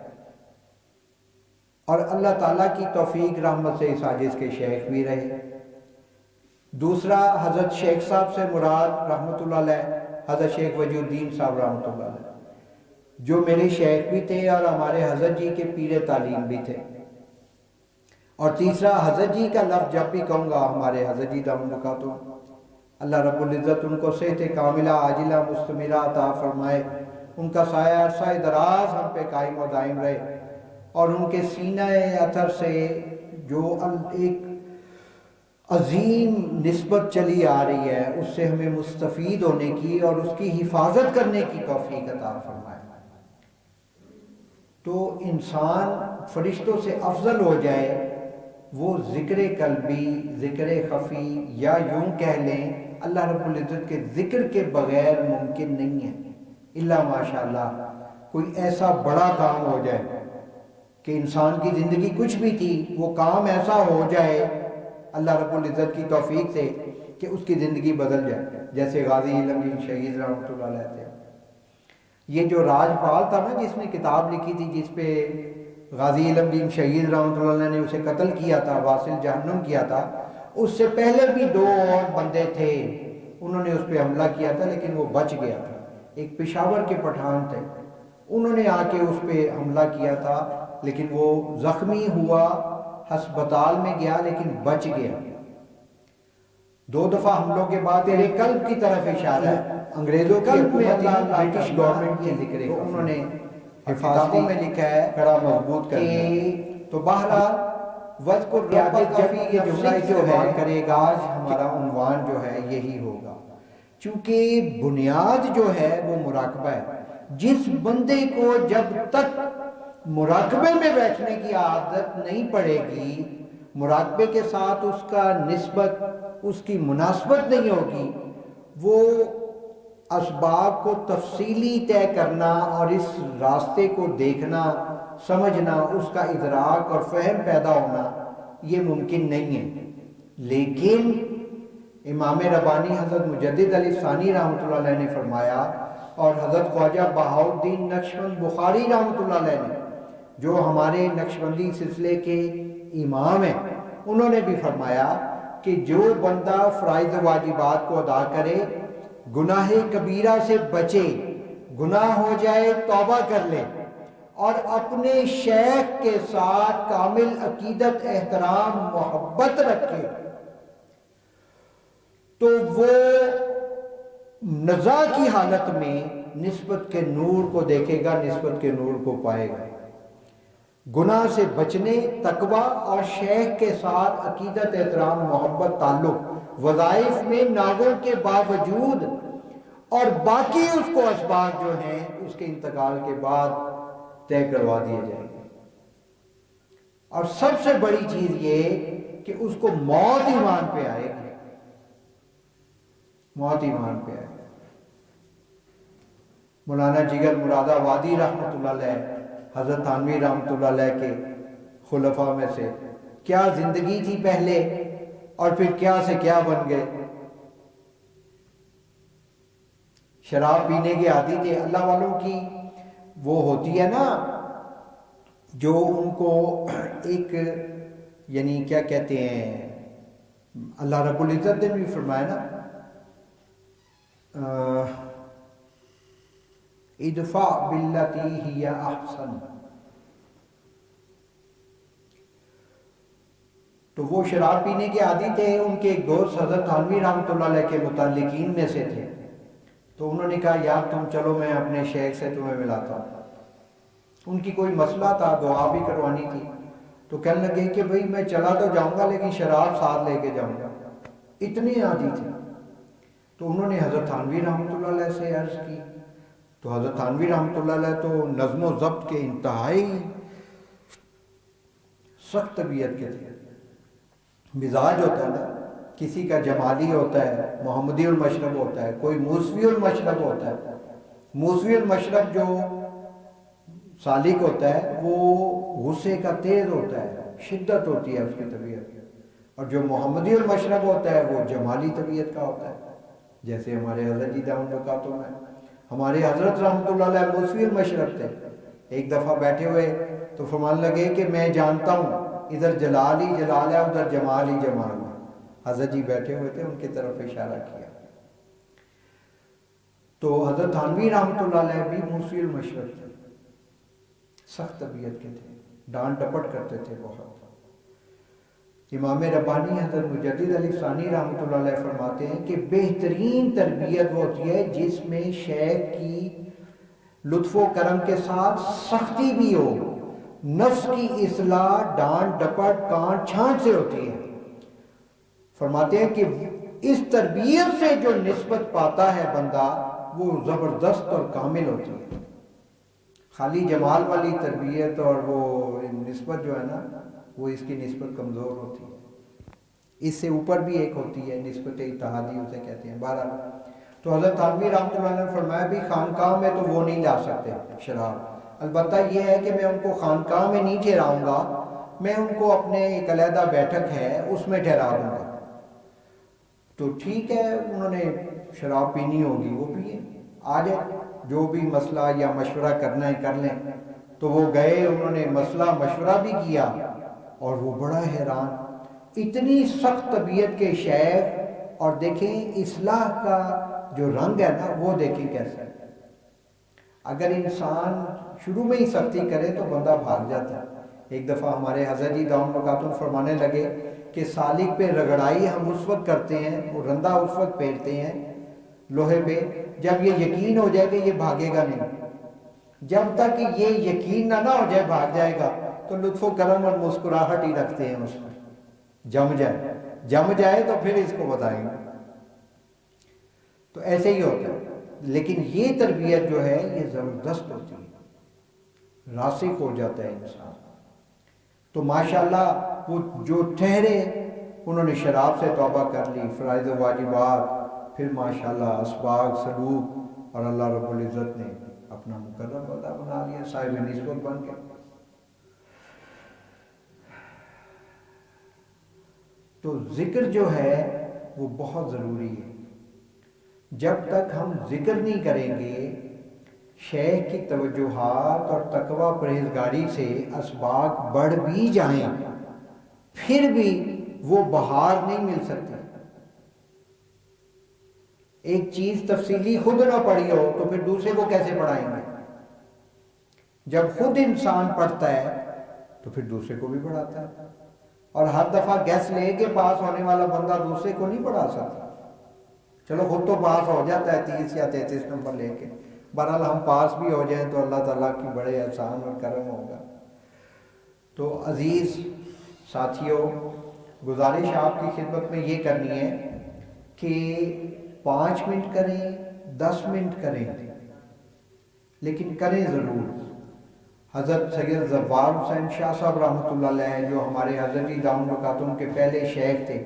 اور اللہ تعالیٰ کی توفیق رحمت سے اس عاجز کے شیخ بھی رہے۔ دوسرا حضرت شیخ صاحب سے مراد رحمۃ اللہ علیہ حضرت شیخ وجی الدین صاحب رحمۃ اللہ علیہ، جو میرے شیخ بھی تھے اور ہمارے حضرت جی کے پیر تعلیم بھی تھے۔ اور تیسرا حضرت جی کا لفظ جب بھی کہوں گا، ہمارے حضرت جی دامن برکاتہم، اللہ رب العزت ان کو صحت کاملہ عاجلہ مستمرہ عطا فرمائے، ان کا سایہ عرصہ دراز ہم پہ قائم و دائم رہے، اور ان کے سینہ اطہر سے جو ایک عظیم نسبت چلی آ رہی ہے، اس سے ہمیں مستفید ہونے کی اور اس کی حفاظت کرنے کی توفیق عطا فرمائے۔ تو انسان فرشتوں سے افضل ہو جائے، وہ ذکر قلبی، ذکر خفی، یا یوں کہہ لیں اللہ رب العزت کے ذکر کے بغیر ممکن نہیں ہے، الا ماشاءاللہ کوئی ایسا بڑا کام ہو جائے کہ انسان کی زندگی کچھ بھی تھی، وہ کام ایسا ہو جائے اللہ رب العزت کی توفیق سے کہ اس کی زندگی بدل جائے، جیسے غازی علمگیر شہید رحمۃ اللہ علیہ تھے۔ یہ جو راجپال تھا نا، جس نے کتاب لکھی تھی جس پہ غازی علمگیر شہید رحمۃ اللہ علیہ نے اسے قتل کیا تھا، واصل جہنم کیا تھا، اس سے پہلے بھی 2 اور بندے تھے، انہوں نے اس پہ حملہ کیا تھا لیکن وہ بچ گیا تھا۔ ایک پشاور کے پٹھان تھے، انہوں نے آ کے اس پہ حملہ کیا تھا لیکن وہ زخمی ہوا، ہسپتال میں گیا لیکن بچ گیا۔ 2 دفعہ حملوں کے بعد تیرے قلب کی طرف اشارہ ہے، انگریزوں کی حکومت برٹش گورنمنٹ کے ذکر ہے، انہوں نے حفاظتوں میں لکھا ہے کڑا مضبوط کرنا۔ تو بہرحال وذکر ربک فی نفسک جو ہے کرے گا، آج ہمارا عنوان جو ہے یہی ہوگا، چونکہ بنیاد جو ہے وہ مراقبہ ہے۔ جس بندے کو جب تک مراقبے میں بیٹھنے کی عادت نہیں پڑے گی، مراقبے کے ساتھ اس کا نسبت، اس کی مناسبت نہیں ہوگی، وہ اسباب کو تفصیلی طے کرنا اور اس راستے کو دیکھنا، سمجھنا، اس کا ادراک اور فہم پیدا ہونا یہ ممکن نہیں ہے۔ لیکن امام ربانی حضرت مجدد علی ثانی رحمۃ اللہ علیہ نے فرمایا، اور حضرت خواجہ بہاؤالدین نقشبند بخاری رحمۃ اللہ علیہ نے، جو ہمارے نقشبندی سلسلے کے امام ہیں، انہوں نے بھی فرمایا کہ جو بندہ فرائض واجبات کو ادا کرے، گناہ کبیرہ سے بچے، گناہ ہو جائے توبہ کر لے، اور اپنے شیخ کے ساتھ کامل عقیدت، احترام، محبت رکھے، تو وہ نزا کی حالت میں نسبت کے نور کو دیکھے گا، نسبت کے نور کو پائے گا۔ گناہ سے بچنے، تقوی اور شیخ کے ساتھ عقیدت، احترام، محبت، تعلق، وظائف میں ناغوں کے باوجود، اور باقی اس کو اسباب جو ہیں اس کے انتقال کے بعد طے کروا دیے جائیں گے۔ اور سب سے بڑی چیز یہ کہ اس کو موت ایمان پہ آئے گی، موت ایمان پہ آئے گی۔ مولانا جگر مراد آبادی رحمۃ اللہ علیہ، حضرت تھانوی رحمۃ اللہ علیہ کے خلفاء میں سے، کیا زندگی تھی پہلے، اور پھر کیا سے کیا بن گئے۔ شراب پینے کے عادی تھے۔ اللہ والوں کی وہ ہوتی ہے نا، جو ان کو ایک یعنی کیا کہتے ہیں، اللہ رب العزت نے بھی فرمایا نا، ادفع باللتی ہی احسن، تو وہ شراب پینے کے عادی تھے۔ ان کے ایک دوست حضرت تھانوی رحمۃ اللہ علیہ کے متعلقین میں سے تھے، تو انہوں نے کہا یار تم چلو میں اپنے شیخ سے تمہیں ملاتا ہوں۔ ان کی کوئی مسئلہ تھا، دعا بھی کروانی تھی، تو کہنے لگے کہ بھئی میں چلا تو جاؤں گا لیکن شراب ساتھ لے کے جاؤں گا، اتنے عادی تھے۔ تو انہوں نے حضرت تھانوی رحمۃ اللہ علیہ سے عرض کی، تو حضرت تھانوی رحمۃ اللہ علیہ تو نظم و ضبط کے انتہائی سخت طبیعت کے تھے۔ مزاج ہوتا ہے نا، کسی کا جمالی ہوتا ہے، محمدی المشرب ہوتا ہے، کوئی موسوی المشرب ہوتا ہے۔ موسوی المشرب جو سالک ہوتا ہے وہ غصے کا تیز ہوتا ہے، شدت ہوتی ہے اس کی طبیعت، اور جو محمدی المشرب ہوتا ہے وہ جمالی طبیعت کا ہوتا ہے، جیسے ہمارے حضرت جی دامن برکاتہم میں، ہمارے حضرت رحمۃ اللہ علیہ موسوی المشرق تھے. ایک دفعہ بیٹھے ہوئے تو فرمان لگے کہ میں جانتا ہوں ادھر جلال ہی جلال ہے، ادھر جمال ہی جمال ہے. حضرت جی بیٹھے ہوئے تھے، ان کی طرف اشارہ کیا. تو حضرت تھانوی رحمۃ اللہ علیہ بھی موسوی المشرق تھے، سخت طبیعت کے تھے، ڈانٹ ڈپٹ کرتے تھے بہت. امام ربانی حضرت مجدد علی ثانی رحمۃ اللہ علیہ فرماتے ہیں کہ بہترین تربیت وہ ہوتی ہے جس میں شیخ کی لطف و کرم کے ساتھ سختی بھی ہو، نفس کی اصلاح ڈانٹ ڈپٹ کانٹ چھانٹ سے ہوتی ہے. فرماتے ہیں کہ اس تربیت سے جو نسبت پاتا ہے بندہ وہ زبردست اور کامل ہوتی ہے. خالی جمال والی تربیت اور وہ نسبت جو ہے نا، وہ اس کی نسبت کمزور ہوتی ہے. اس سے اوپر بھی ایک ہوتی ہے نسبت اتحادی، اسے کہتے ہیں. بہرحال تو حضرت تھانوی رحمۃ اللہ نے فرمایا بھی خانقاہ میں تو وہ نہیں لا سکتے شراب، البتہ یہ ہے کہ میں ان کو خانقاہ میں نہیں ٹھہراؤں گا، میں ان کو اپنے ایک علیحدہ بیٹھک ہے اس میں ٹھہرا دوں گا. تو ٹھیک ہے، انہوں نے شراب پینی ہوگی وہ پیے، آ جائے جو بھی مسئلہ یا مشورہ کرنا ہے کر لیں. تو وہ گئے، انہوں نے مسئلہ مشورہ بھی کیا، اور وہ بڑا حیران، اتنی سخت طبیعت کے شیخ، اور دیکھیں اصلاح کا جو رنگ ہے نا وہ دیکھیں کیسا ہے. اگر انسان شروع میں ہی سختی کرے تو بندہ بھاگ جاتا ہے. ایک دفعہ ہمارے حضرت جی دامن برکاتہم فرمانے لگے کہ سالک پہ رگڑائی ہم اس وقت کرتے ہیں، وہ رندہ اس وقت پھیرتے ہیں لوہے پہ جب یہ یقین ہو جائے کہ یہ بھاگے گا نہیں. جب تک یہ یقین نہ ہو جائے بھاگ جائے گا تو لطف و کرم اور مسکراہٹ ہی رکھتے ہیں اس میں. جم جائے تو پھر اس کو بتائیں گے. تو ایسے ہی ہوتا ہے. لیکن یہ تربیت جو ہے یہ زبردست ہوتی ہے، راسخ ہو جاتا ہے انسان. تو ماشاءاللہ وہ جو ٹھہرے انہوں نے شراب سے توبہ کر لی، فرائض و واجبات، پھر ماشاءاللہ اسباق سلوک، اور اللہ رب العزت نے اپنا مقرب بندہ بنا لیا، صاحب نسبت بن کے. تو ذکر جو ہے وہ بہت ضروری ہے. جب تک ہم ذکر نہیں کریں گے، شیخ کی توجہات اور تقوی پرہیزگاری سے اسباق بڑھ بھی جائیں پھر بھی وہ بہار نہیں مل سکتی. ایک چیز تفصیلی خود نہ پڑھی ہو تو پھر دوسرے کو کیسے پڑھائیں گے؟ جب خود انسان پڑھتا ہے تو پھر دوسرے کو بھی پڑھاتا ہے. اور ہر دفعہ گیس لے کے پاس ہونے والا بندہ دوسرے کو نہیں پڑھا سکتا. چلو خود تو پاس ہو جاتا ہے 30 یا 33 نمبر لے کے، بہرحال ہم پاس بھی ہو جائیں تو اللہ تعالیٰ کی بڑے احسان اور کرم ہوگا. تو عزیز ساتھیوں، گزارش آپ کی خدمت میں یہ کرنی ہے کہ 5 منٹ کریں 10 منٹ کریں لیکن کریں ضرور. حضرت سید زوار حسین شاہ صاحب رحمۃ اللہ علیہ جو ہمارے حضرت جی دامن برکاتہم کے پہلے شیخ تھے،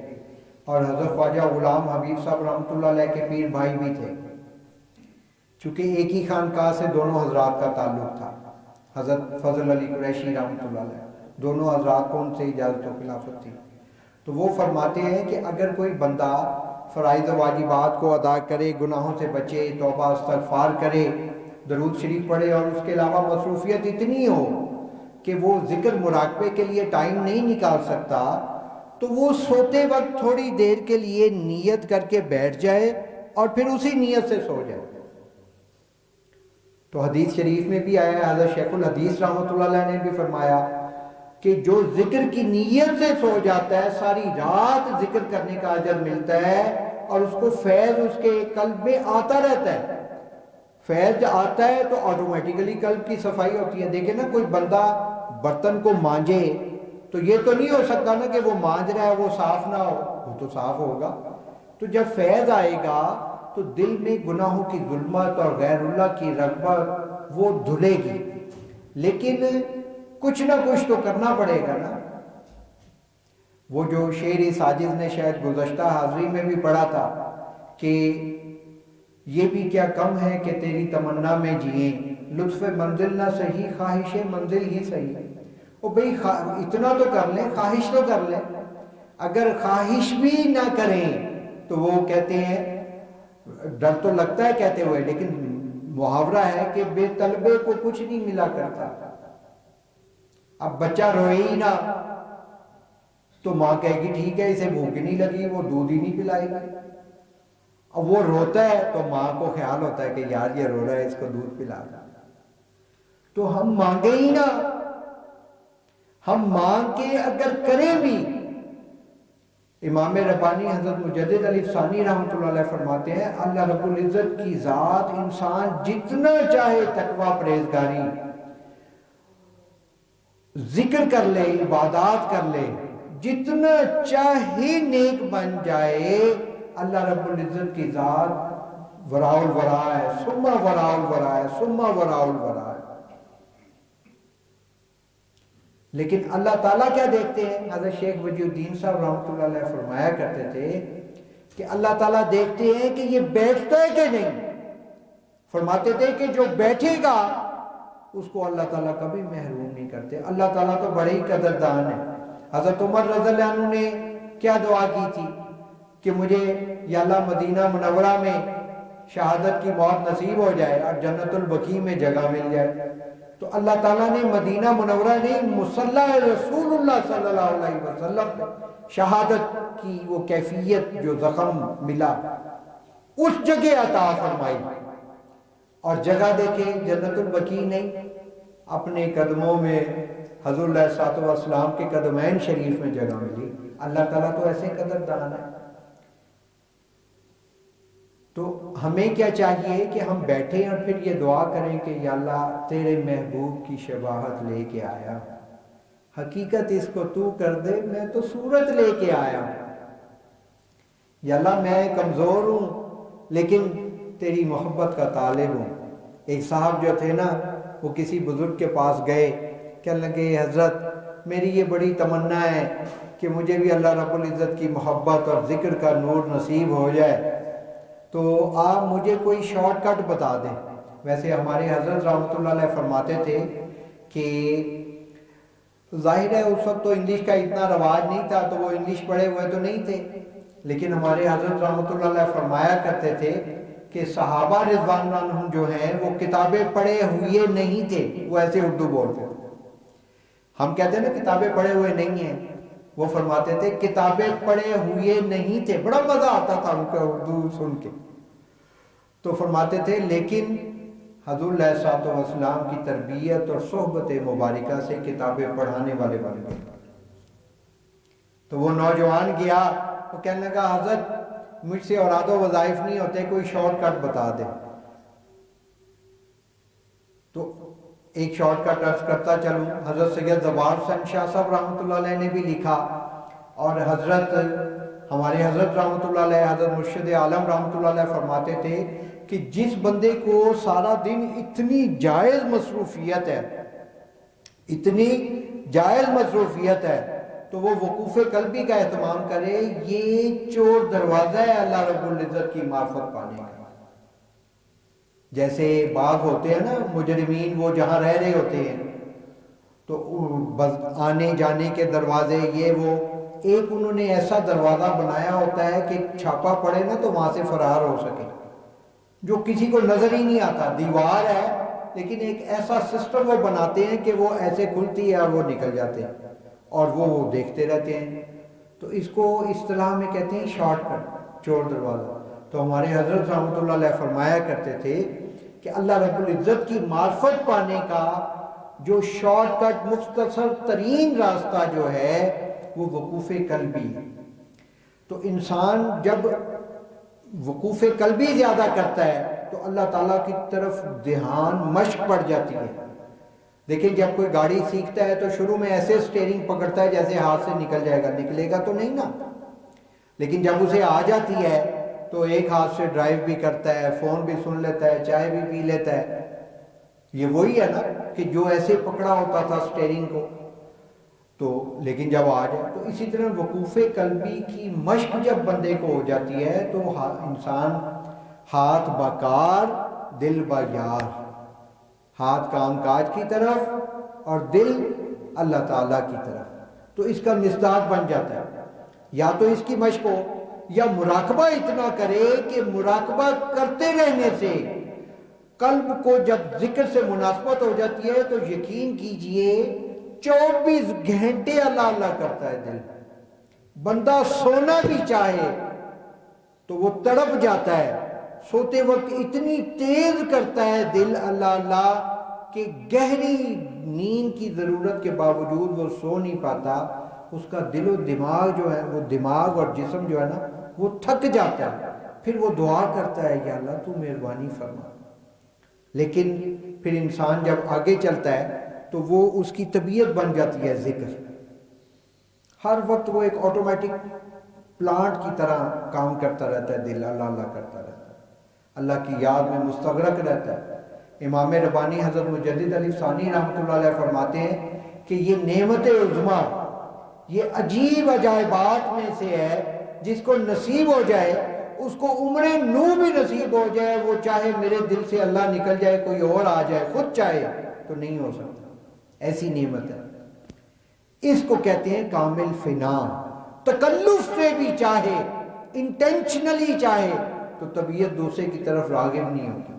اور حضرت خواجہ غلام حبیب صاحب رحمۃ اللہ علیہ کے پیر بھائی بھی تھے، چونکہ ایک ہی خانقاہ سے دونوں حضرات کا تعلق تھا. حضرت فضل علی قریشی رحمۃ اللہ علیہ، دونوں حضرات کو ان سے اجازت و خلافت تھی. تو وہ فرماتے ہیں کہ اگر کوئی بندہ فرائض و واجبات کو ادا کرے، گناہوں سے بچے، توبہ استغفار کرے، درود شریف پڑھے، اور اس کے علاوہ مصروفیت اتنی ہو کہ وہ ذکر مراقبے کے لیے ٹائم نہیں نکال سکتا، تو وہ سوتے وقت تھوڑی دیر کے لیے نیت کر کے بیٹھ جائے اور پھر اسی نیت سے سو جائے. تو حدیث شریف میں بھی آیا ہے، حضرت شیخ الحدیث رحمۃ اللہ علیہ نے بھی فرمایا کہ جو ذکر کی نیت سے سو جاتا ہے ساری رات ذکر کرنے کا اجر ملتا ہے، اور اس کو فیض اس کے قلب میں آتا رہتا ہے. فیض آتا ہے تو آٹومیٹیکلی قلب کی صفائی ہوتی ہے. دیکھیں نا، کوئی بندہ برتن کو مانجے تو یہ تو نہیں ہو سکتا نا کہ وہ مانج رہا ہے وہ صاف نہ ہو، وہ تو صاف ہوگا. تو جب فیض آئے گا تو دل میں گناہوں کی ظلمت اور غیر اللہ کی رغبت وہ دھلے گی. لیکن کچھ نہ کچھ تو کرنا پڑے گا نا. وہ جو شعر ساجد نے شاید گزشتہ حاضری میں بھی پڑھا تھا کہ یہ بھی کیا کم ہے کہ تیری تمنا میں جئیں، لطف منزل نہ صحیح خواہش منزل ہی صحیح. او بھئی اتنا تو کر لیں، خواہش تو کر لیں. اگر خواہش بھی نہ کریں تو وہ کہتے ہیں ڈر تو لگتا ہے کہتے ہوئے، لیکن محاورہ ہے کہ بے طلبے کو کچھ نہیں ملا کرتا۔ اب بچہ روئے ہی نہ تو ماں کہے گی ٹھیک ہے اسے بھوک نہیں لگی، وہ دودھ ہی نہیں پلائے گی۔ اب وہ روتا ہے تو ماں کو خیال ہوتا ہے کہ یار یہ رو رہا ہے، اس کو دودھ پلا دیں۔ تو ہم مانگے ہی نہ، ہم مانگ کے اگر کریں بھی، امام ربانی حضرت مجدد علی ثانی رحمۃ اللہ علیہ فرماتے ہیں اللہ رب العزت کی ذات انسان جتنا چاہے تقوی پرہیزگاری ذکر کر لے، عبادات کر لے، جتنا چاہے نیک بن جائے، اللہ رب العزت کی ذات وراء الورا ہے، ثم وراء الورا ہے، ثم وراء الورا ہے۔ لیکن اللہ تعالیٰ کیا دیکھتے ہیں؟ حضرت شیخ وجی الدین صاحب رحمۃ اللہ علیہ فرمایا کرتے تھے کہ اللہ تعالیٰ دیکھتے ہیں کہ یہ بیٹھتا ہے کہ نہیں۔ فرماتے تھے کہ جو بیٹھے گا اس کو اللہ تعالیٰ کبھی محروم نہیں کرتے۔ اللہ تعالیٰ تو بڑے ہی قدردان ہے۔ حضرت عمر رضی اللہ عنہ نے کیا دعا کی تھی کہ مجھے یا اللہ مدینہ منورہ میں شہادت کی موت نصیب ہو جائے اور جنت البقیع میں جگہ مل جائے۔ تو اللہ تعالیٰ نے مدینہ منورہ نہیں، مصلی رسول اللہ صلی اللہ علیہ وسلم شہادت کی وہ کیفیت جو زخم ملا اس جگہ عطا فرمائی۔ اور جگہ دیکھیں جنت البقیع نہیں، اپنے قدموں میں حضور علیہ الصلوۃ والسلام کے قدمین شریف میں جگہ ملی۔ اللہ تعالیٰ تو ایسے قدردان ہے۔ تو ہمیں کیا چاہیے کہ ہم بیٹھیں اور پھر یہ دعا کریں کہ یا اللہ تیرے محبوب کی شباہت لے کے آیا، حقیقت اس کو تو کر دے، میں تو صورت لے کے آیا۔ یا اللہ میں کمزور ہوں لیکن تیری محبت کا طالب ہوں۔ ایک صاحب جو تھے نا وہ کسی بزرگ کے پاس گئے، کہنے لگے حضرت میری یہ بڑی تمنا ہے کہ مجھے بھی اللہ رب العزت کی محبت اور ذکر کا نور نصیب ہو جائے، تو آپ مجھے کوئی شارٹ کٹ بتا دیں۔ ویسے ہمارے حضرت رحمۃ اللہ علیہ فرماتے تھے کہ ظاہر ہے اس وقت تو انگلش کا اتنا رواج نہیں تھا تو وہ انگلش پڑھے ہوئے تو نہیں تھے، لیکن ہمارے حضرت رحمۃ اللہ علیہ فرمایا کرتے تھے کہ صحابہ رضوان اللہ عنہم جو ہیں وہ کتابیں پڑھے ہوئے نہیں تھے، وہ ایسے اردو بولتے تھے۔ ہم کہتے ہیں نا کتابیں پڑھے ہوئے نہیں ہیں، وہ فرماتے تھے کتابیں پڑھے ہوئے نہیں تھے۔ بڑا مزہ آتا تھا ان کا اردو سن کے۔ تو فرماتے تھے لیکن حضور علیہ الصلوۃ والسلام کی تربیت اور صحبت مبارکہ سے کتابیں پڑھانے والے بن گئے۔ تو وہ نوجوان گیا، وہ کہنے لگا حضرت مجھ سے اوراد و وظائف نہیں ہوتے، کوئی شارٹ کٹ بتا دیں۔ تو ایک شارٹ کٹ عرض کرتا چلوں، حضرت سید زوار حسین شاہ صاحب رحمۃ اللہ علیہ نے بھی لکھا، اور حضرت ہمارے حضرت رحمۃ اللہ علیہ حضرت مرشد عالم رحمۃ اللہ علیہ فرماتے تھے کہ جس بندے کو سارا دن اتنی جائز مصروفیت ہے، اتنی جائز مصروفیت ہے، تو وہ وقوف قلبی کا اہتمام کرے۔ یہ چور دروازہ ہے اللہ رب العزت کی معرفت پانے کا۔ جیسے بعض ہوتے ہیں نا مجرمین، وہ جہاں رہ رہے ہوتے ہیں تو آنے جانے کے دروازے یہ وہ، ایک انہوں نے ایسا دروازہ بنایا ہوتا ہے کہ چھاپا پڑے نا تو وہاں سے فرار ہو سکے، جو کسی کو نظر ہی نہیں آتا، دیوار ہے لیکن ایک ایسا سسٹم وہ بناتے ہیں کہ وہ ایسے کھلتی ہے اور وہ نکل جاتے ہیں اور وہ دیکھتے رہتے ہیں۔ تو اس کو اصطلاح میں کہتے ہیں شارٹ کٹ، چور دروازہ۔ تو ہمارے حضرت رحمۃ اللہ علیہ فرمایا کرتے تھے کہ اللہ رب العزت کی معرفت پانے کا جو شارٹ کٹ مختصر ترین راستہ جو ہے وہ وقوف قلبی ہے۔ تو انسان جب وقوف قلبی زیادہ کرتا ہے تو اللہ تعالیٰ کی طرف دھیان مشق پڑ جاتی ہے۔ دیکھیں جب کوئی گاڑی سیکھتا ہے تو شروع میں ایسے سٹیئرنگ پکڑتا ہے جیسے ہاتھ سے نکل جائے گا، نکلے گا تو نہیں نا، لیکن جب اسے آ جاتی ہے تو ایک ہاتھ سے ڈرائیو بھی کرتا ہے، فون بھی سن لیتا ہے، چائے بھی پی لیتا ہے۔ یہ وہی ہے نا کہ جو ایسے پکڑا ہوتا تھا سٹیئرنگ کو، تو لیکن جب آ جائے تو اسی طرح وقوف قلبی کی مشق جب بندے کو ہو جاتی ہے تو انسان ہاتھ بکار دل بیار، ہاتھ کام کاج کی طرف اور دل اللہ تعالیٰ کی طرف، تو اس کا مصداق بن جاتا ہے۔ یا تو اس کی مشق ہو یا مراقبہ اتنا کرے کہ مراقبہ کرتے رہنے سے قلب کو جب ذکر سے مناسبت ہو جاتی ہے تو یقین کیجئے 24 گھنٹے اللہ اللہ کرتا ہے دل. بندہ سونا بھی چاہے تو وہ تڑپ جاتا ہے. سوتے وقت اتنی تیز کرتا ہے دل اللہ اللہ کہ گہری نیند کی ضرورت کے باوجود وہ سو نہیں پاتا. اس کا دل و دماغ جو ہے وہ دماغ اور جسم جو ہے نا وہ تھک جاتا ہے. پھر وہ دعا کرتا ہے یا اللہ تو مہربانی فرما. لیکن پھر انسان جب آگے چلتا ہے تو وہ اس کی طبیعت بن جاتی ہے ذکر. ہر وقت وہ ایک آٹومیٹک پلانٹ کی طرح کام کرتا رہتا ہے. دل اللہ اللہ کرتا رہتا ہے, اللہ کی یاد میں مستغرق رہتا ہے. امام ربانی حضرت مجدد علی ثانی رحمۃ اللہ علیہ فرماتے ہیں کہ یہ نعمت عظمیٰ, یہ عجیب عجائبات میں سے ہے جس کو نصیب ہو جائے اس کو عمر نو بھی نصیب ہو جائے, وہ چاہے میرے دل سے اللہ نکل جائے کوئی اور آ جائے, خود چاہے تو نہیں ہو سکتا. ایسی نعمت ہے. اس کو کہتے ہیں کامل فنا. تکلف سے بھی چاہے, انٹینشنلی چاہے تو طبیعت دوسرے کی طرف راغب نہیں ہوگی.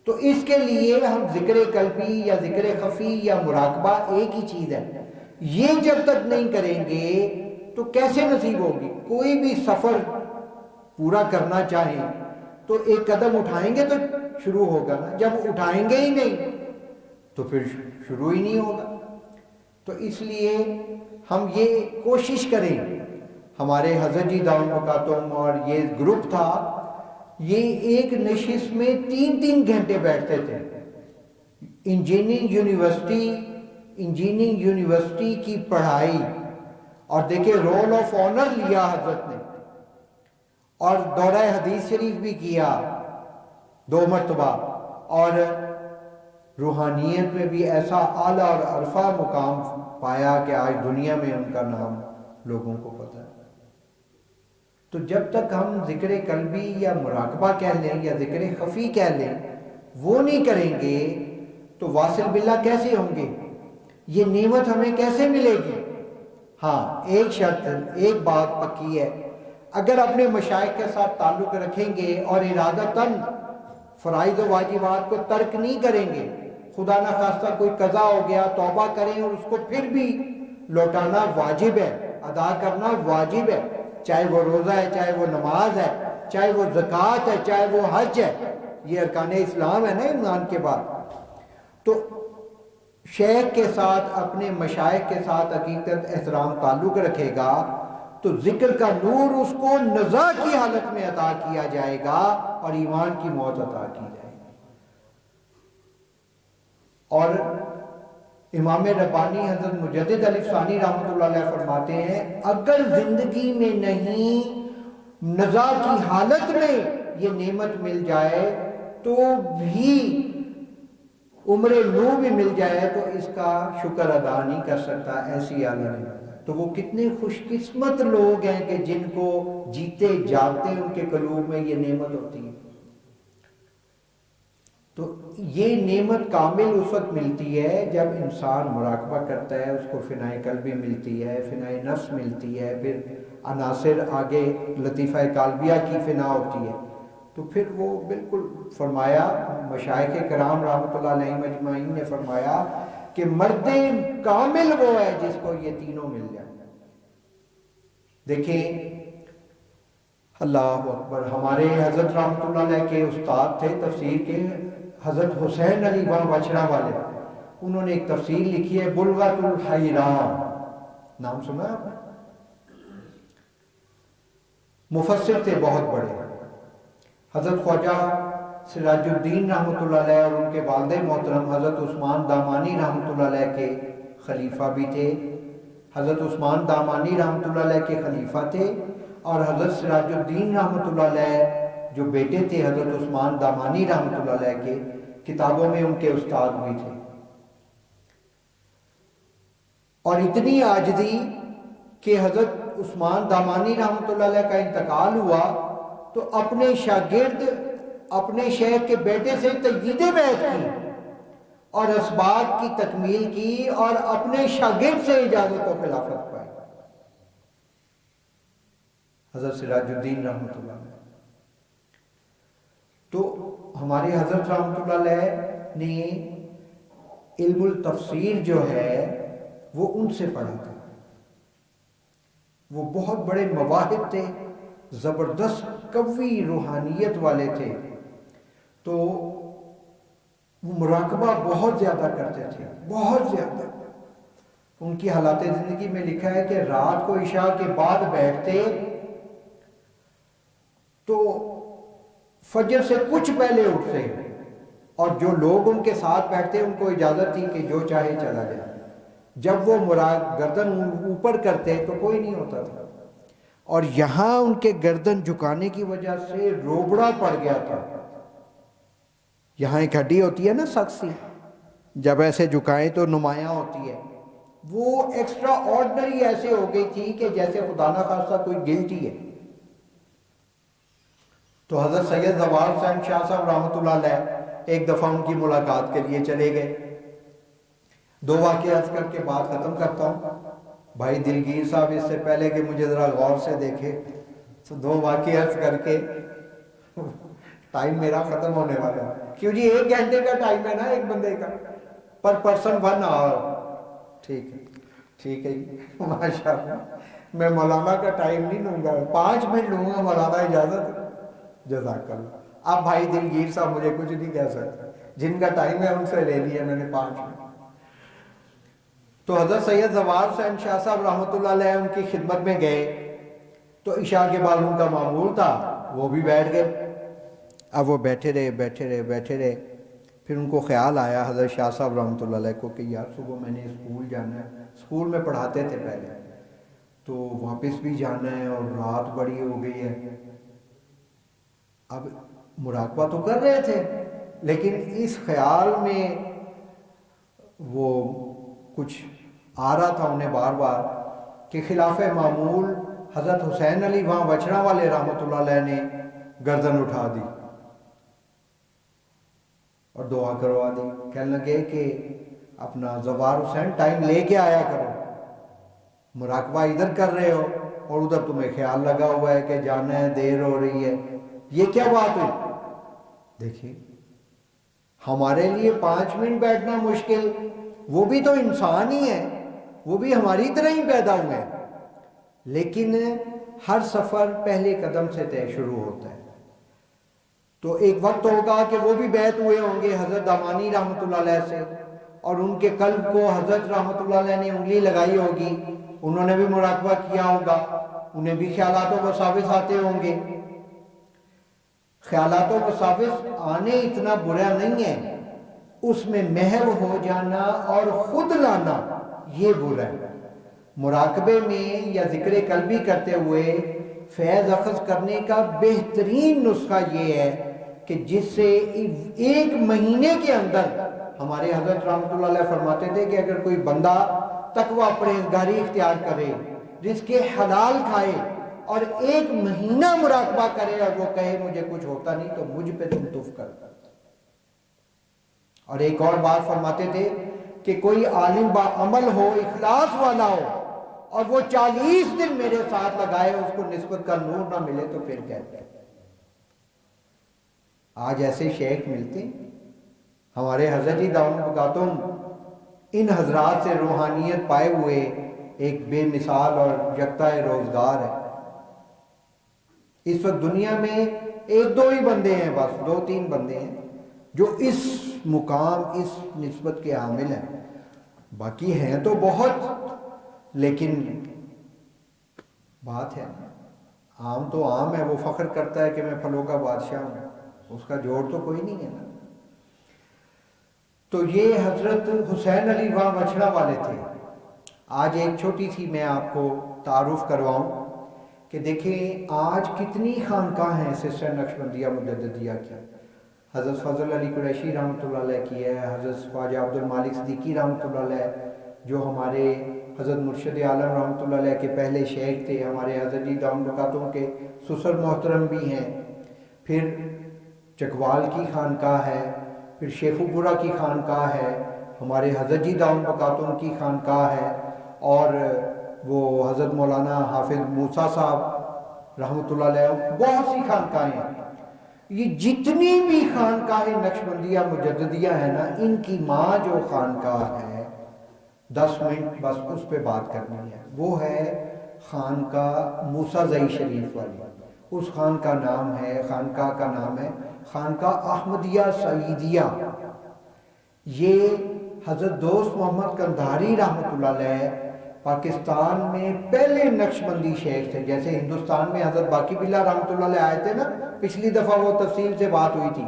تو اس کے لیے ہم ذکر قلبی یا ذکر خفی یا مراقبہ ایک ہی چیز ہے. یہ جب تک نہیں کریں گے تو کیسے نصیب ہوگی؟ کوئی بھی سفر پورا کرنا چاہیں تو ایک قدم اٹھائیں گے تو شروع ہوگا نا, جب اٹھائیں گے ہی نہیں تو پھر شروع ہی نہیں ہوگا. تو اس لیے ہم یہ کوشش کریں. ہمارے حضرت جی دعوت مکاتم اور یہ گروپ تھا, یہ ایک نشست میں 3 گھنٹے بیٹھتے تھے. انجینئرنگ یونیورسٹی کی پڑھائی, اور دیکھیں رول آف آنر لیا حضرت نے, اور دورہ حدیث شریف بھی کیا 2 مرتبہ, اور روحانیت میں بھی ایسا اعلیٰ اور عرفہ مقام پایا کہ آج دنیا میں ان کا نام لوگوں کو پتہ ہے. تو جب تک ہم ذکر قلبی یا مراقبہ کہہ لیں یا ذکر خفی کہہ لیں وہ نہیں کریں گے تو واصل باللہ کیسے ہوں گے؟ یہ نعمت ہمیں کیسے ملے گی؟ ہاں, ایک شرط, ایک بات پکی ہے, اگر اپنے مشائخ کے ساتھ تعلق رکھیں گے اور ارادتاً فرائض و واجبات کو ترک نہیں کریں گے, خدا نہ خواستہ کوئی قضا ہو گیا توبہ کریں اور اس کو پھر بھی لوٹانا واجب ہے, ادا کرنا واجب ہے, چاہے وہ روزہ ہے, چاہے وہ نماز ہے, چاہے وہ زکوٰۃ ہے, چاہے وہ حج ہے, یہ ارکان اسلام ہے نا ایمان کے بعد. تو شیخ کے ساتھ, اپنے مشائخ کے ساتھ حقیقت احترام تعلق رکھے گا تو ذکر کا نور اس کو نزا کی حالت میں عطا کیا جائے گا اور ایمان کی موت عطا کی جائے گی. اور امام ربانی حضرت مجدد علی ثانی رحمۃ اللہ علیہ فرماتے ہیں اگر زندگی میں نہیں نزا کی حالت میں یہ نعمت مل جائے تو بھی عمر نو بھی مل جائے تو اس کا شکر ادا نہیں کر سکتا, ایسی اعلیٰ نعمت. تو وہ کتنے خوش قسمت لوگ ہیں کہ جن کو جیتے جاگتے ان کے قلوب میں یہ نعمت ہوتی ہے. تو یہ نعمت کامل اس وقت ملتی ہے جب انسان مراقبہ کرتا ہے, اس کو فنائے قلبی ملتی ہے, فنائے نفس ملتی ہے, پھر عناصر آگے لطیفہ قلبیہ کی فنا ہوتی ہے. تو پھر وہ بالکل فرمایا, مشائخ کرام رحمۃ اللہ علیہ مجمعین نے فرمایا کہ مرد کامل وہ ہے جس کو یہ تینوں مل جائیں. دیکھیں اللہ اکبر, ہمارے حضرت رحمۃ اللہ علیہ کے استاد تھے تفسیر کے, حضرت حسین علی وہاں بچڑا والے, انہوں نے ایک تفسیر لکھی ہے بلغۃ الحیران, نام سنا آپ نے؟ مفسر تھے بہت بڑے. حضرت خواجہ سراج الدین رحمۃ اللہ علیہ اور ان کے والد محترم حضرت عثمان دامانی رحمۃ اللہ علیہ کے خلیفہ بھی تھے. حضرت عثمان دامانی رحمۃ اللہ علیہ کے خلیفہ تھے اور حضرت سراج الدین رحمۃ اللہ علیہ جو بیٹے تھے حضرت عثمان دامانی رحمۃ اللہ علیہ کے, کتابوں میں ان کے استاد بھی تھے. اور اتنی عاجزی کہ حضرت عثمان دامانی رحمۃ اللہ علیہ کا انتقال ہوا تو اپنے شاگرد اپنے شیخ کے بیٹے سے تجدید بیعت کی اور اسباق کی تکمیل کی اور اپنے شاگرد سے اجازت و خلافت پائی. حضرت سراج الدین رحمۃ اللہ علیہ. تو ہمارے حضرت رحمۃ اللہ علیہ نے علم التفسیر جو ہے وہ ان سے پڑھا تھا. وہ بہت بڑے مواہب تھے، زبردست قوی روحانیت والے تھے. تو وہ مراقبہ بہت زیادہ کرتے تھے، بہت زیادہ. ان کی حالات زندگی میں لکھا ہے کہ رات کو عشاء کے بعد بیٹھتے تو فجر سے کچھ پہلے اٹھتے، اور جو لوگ ان کے ساتھ بیٹھتے ان کو اجازت تھی کہ جو چاہے چلا جائے. جب وہ گردن اوپر کرتے تو کوئی نہیں ہوتا تھا، اور یہاں ان کے گردن جھکانے کی وجہ سے روبڑا پڑ گیا تھا. یہاں ایک ہڈی ہوتی ہے نا سخت سی، جب ایسے جھکائیں تو نمایاں ہوتی ہے، وہ ایکسٹرا آرڈنری ایسے ہو گئی تھی کہ جیسے خدا نہ خواستہ کوئی گلٹی ہے. تو حضرت سید زوال حسین شاہ صاحب رحمۃ اللہ علیہ ایک دفعہ ان کی ملاقات کے لیے چلے گئے. 2 واقعے عرض کر کے بات ختم کرتا ہوں. بھائی دلگیر صاحب اس سے پہلے کہ مجھے ذرا غور سے دیکھے تو 2 واقعے عرض کر کے ٹائم میرا ختم ہونے والا ہے. کیوں جی 1 گھنٹے کا ٹائم ہے نا ایک بندے کا، پر پرسن 1 آور. ٹھیک ہے ٹھیک ہے جی، ماشاء اللہ. میں مولانا کا ٹائم نہیں لوں گا، 5 منٹ لوں گا مولانا، اجازت؟ جزاک اللہ. اب بھائی دلگیر صاحب مجھے کچھ نہیں کہہ سکتے، جن کا ٹائم ہے ان سے لے لیا میں نے 5 منٹ. تو حضرت سید زوال حسین شاہ صاحب رحمۃ اللہ علیہ ان کی خدمت میں گئے. تو عشاء کے بعد ان کا معمول تھا وہ بھی بیٹھ گئے. اب وہ بیٹھے رہے. پھر ان کو خیال آیا حضرت شاہ صاحب رحمۃ اللہ علیہ کو کہ یار صبح میں نے اسکول جانا ہے. اسکول میں پڑھاتے تھے پہلے، تو واپس بھی جانا ہے اور رات بڑی ہو گئی ہے. اب مراقبہ تو کر رہے تھے لیکن اس خیال میں وہ کچھ آ رہا تھا انہیں بار بار کہ خلاف معمول حضرت حسین علی وہاں وچھڑا والے رحمۃ اللہ علیہ نے گردن اٹھا دی اور دعا کروا دی. کہنے لگے کہ اپنا زوار حسین ٹائم لے کے آیا کرو، مراقبہ ادھر کر رہے ہو اور ادھر تمہیں خیال لگا ہوا ہے کہ جانا ہے، دیر ہو رہی ہے. یہ کیا بات ہوئی؟ دیکھیے ہمارے لیے 5 منٹ بیٹھنا مشکل، وہ بھی تو انسان ہی ہے، وہ بھی ہماری طرح ہی پیدا ہوئے ہیں. لیکن ہر سفر پہلے قدم سے طے شروع ہوتا ہے. تو ایک وقت ہوگا کہ وہ بھی بیعت ہوئے ہوں گے حضرت دامانی رحمۃ اللہ علیہ سے، اور ان کے قلب کو حضرت رحمۃ اللہ علیہ نے انگلی لگائی ہوگی. انہوں نے بھی مراقبہ کیا ہوگا، انہیں بھی خیالات و وساوس آتے ہوں گے. خیالات و وساوس آنے اتنا برا نہیں ہے، اس میں محو ہو جانا اور خود لانا یہ برا ہے. مراقبے میں یا ذکر قلبی کرتے ہوئے فیض اخذ کرنے کا بہترین نسخہ یہ ہے کہ جس سے 1 مہینے کے اندر، ہمارے حضرت رحمۃ اللہ علیہ فرماتے تھے کہ اگر کوئی بندہ تقوی پرہیزگاری اختیار کرے، رزق حلال کھائے اور 1 مہینہ مراقبہ کرے اور وہ کہے مجھے کچھ ہوتا نہیں تو مجھ پہ تم تف کر. اور ایک اور بات فرماتے تھے کہ کوئی عالم با عمل ہو، اخلاص والا ہو، اور وہ 40 دن میرے ساتھ لگائے، اس کو نسبت کا نور نہ ملے تو پھر کہتے ہیں. آج ایسے شیخ ملتے ہیں. ہمارے حضرت جی دامن بقاتم ان حضرات سے روحانیت پائے ہوئے ایک بے مثال اور یکتا روزگار ہے. اس وقت دنیا میں 1-2 ہی بندے ہیں، بس 2-3 بندے ہیں جو اس مقام، اس نسبت کے حامل ہیں. باقی ہیں تو بہت، لیکن بات ہے عام تو عام ہے. وہ فخر کرتا ہے کہ میں پھلوں کا بادشاہ ہوں، اس کا جوڑ تو کوئی نہیں ہے نا. تو یہ حضرت حسین علی وہاں وچھڑا والے تھے. آج ایک چھوٹی سی میں آپ کو تعارف کرواؤں کہ دیکھیں آج کتنی خانقاہ ہیں سسٹر نقشبندیہ مجددیہ کی. حضرت فضل علی قریشی رحمۃ اللہ علیہ کی ہے، حضرت خواجہ عبد المالک صدیقی رحمۃ اللہ علیہ جو ہمارے حضرت مرشد عالم رحمۃ اللہ علیہ کے پہلے شیخ تھے، ہمارے حضرت جی دامن بقاتم کے سسر محترم بھی ہیں. پھر چکوال کی خانقاہ ہے، پھر شیخو پورہ کی خانقاہ ہے، ہمارے حضرت جی دامن بقاتم کی خانقاہ ہے، اور وہ حضرت مولانا حافظ موسیٰ صاحب رحمۃ اللہ علیہ، بہت سی خانقاہیں ہیں۔ یہ جتنی بھی خانقاہیں نقشبندیہ مجددیہ ہیں نا، ان کی ماں جو خانقاہ ہے، 10 منٹ بس اس پہ بات کرنی ہے، وہ ہے خانقاہ موسیٰ زئی شریف والی۔ اس خانقاہ نام ہے، خانقاہ کا نام ہے خانقاہ احمدیہ سعیدیہ۔ یہ حضرت دوست محمد قندھاری رحمۃ اللہ علیہ پاکستان میں پہلے نقشبندی شیخ تھے۔ جیسے ہندوستان میں حضرت باقی باللہ رحمۃ اللہ علیہ آئے تھے نا، پچھلی دفعہ وہ تفصیل سے بات ہوئی تھی،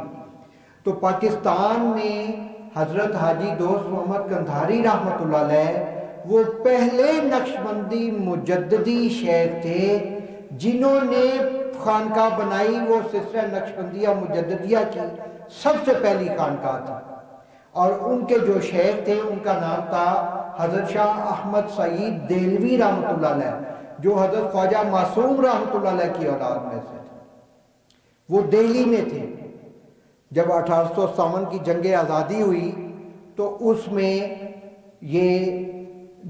تو پاکستان میں حضرت حاجی دوست محمد قندھاری رحمۃ اللہ علیہ وہ پہلے نقشبندی مجددی شیخ تھے جنہوں نے خانقاہ بنائی۔ وہ سلسلہ نقشبندیہ مجددیہ کی سب سے پہلی خانقاہ تھی، اور ان کے جو شیخ تھے ان کا نام تھا حضرت شاہ احمد سعید دہلوی رحمۃ اللہ علیہ، جو حضرت خواجہ معصوم رحمۃ اللہ علیہ کی اولاد میں سے تھے۔ وہ دہلی میں تھے جب 1857 کی جنگ آزادی ہوئی، تو اس میں یہ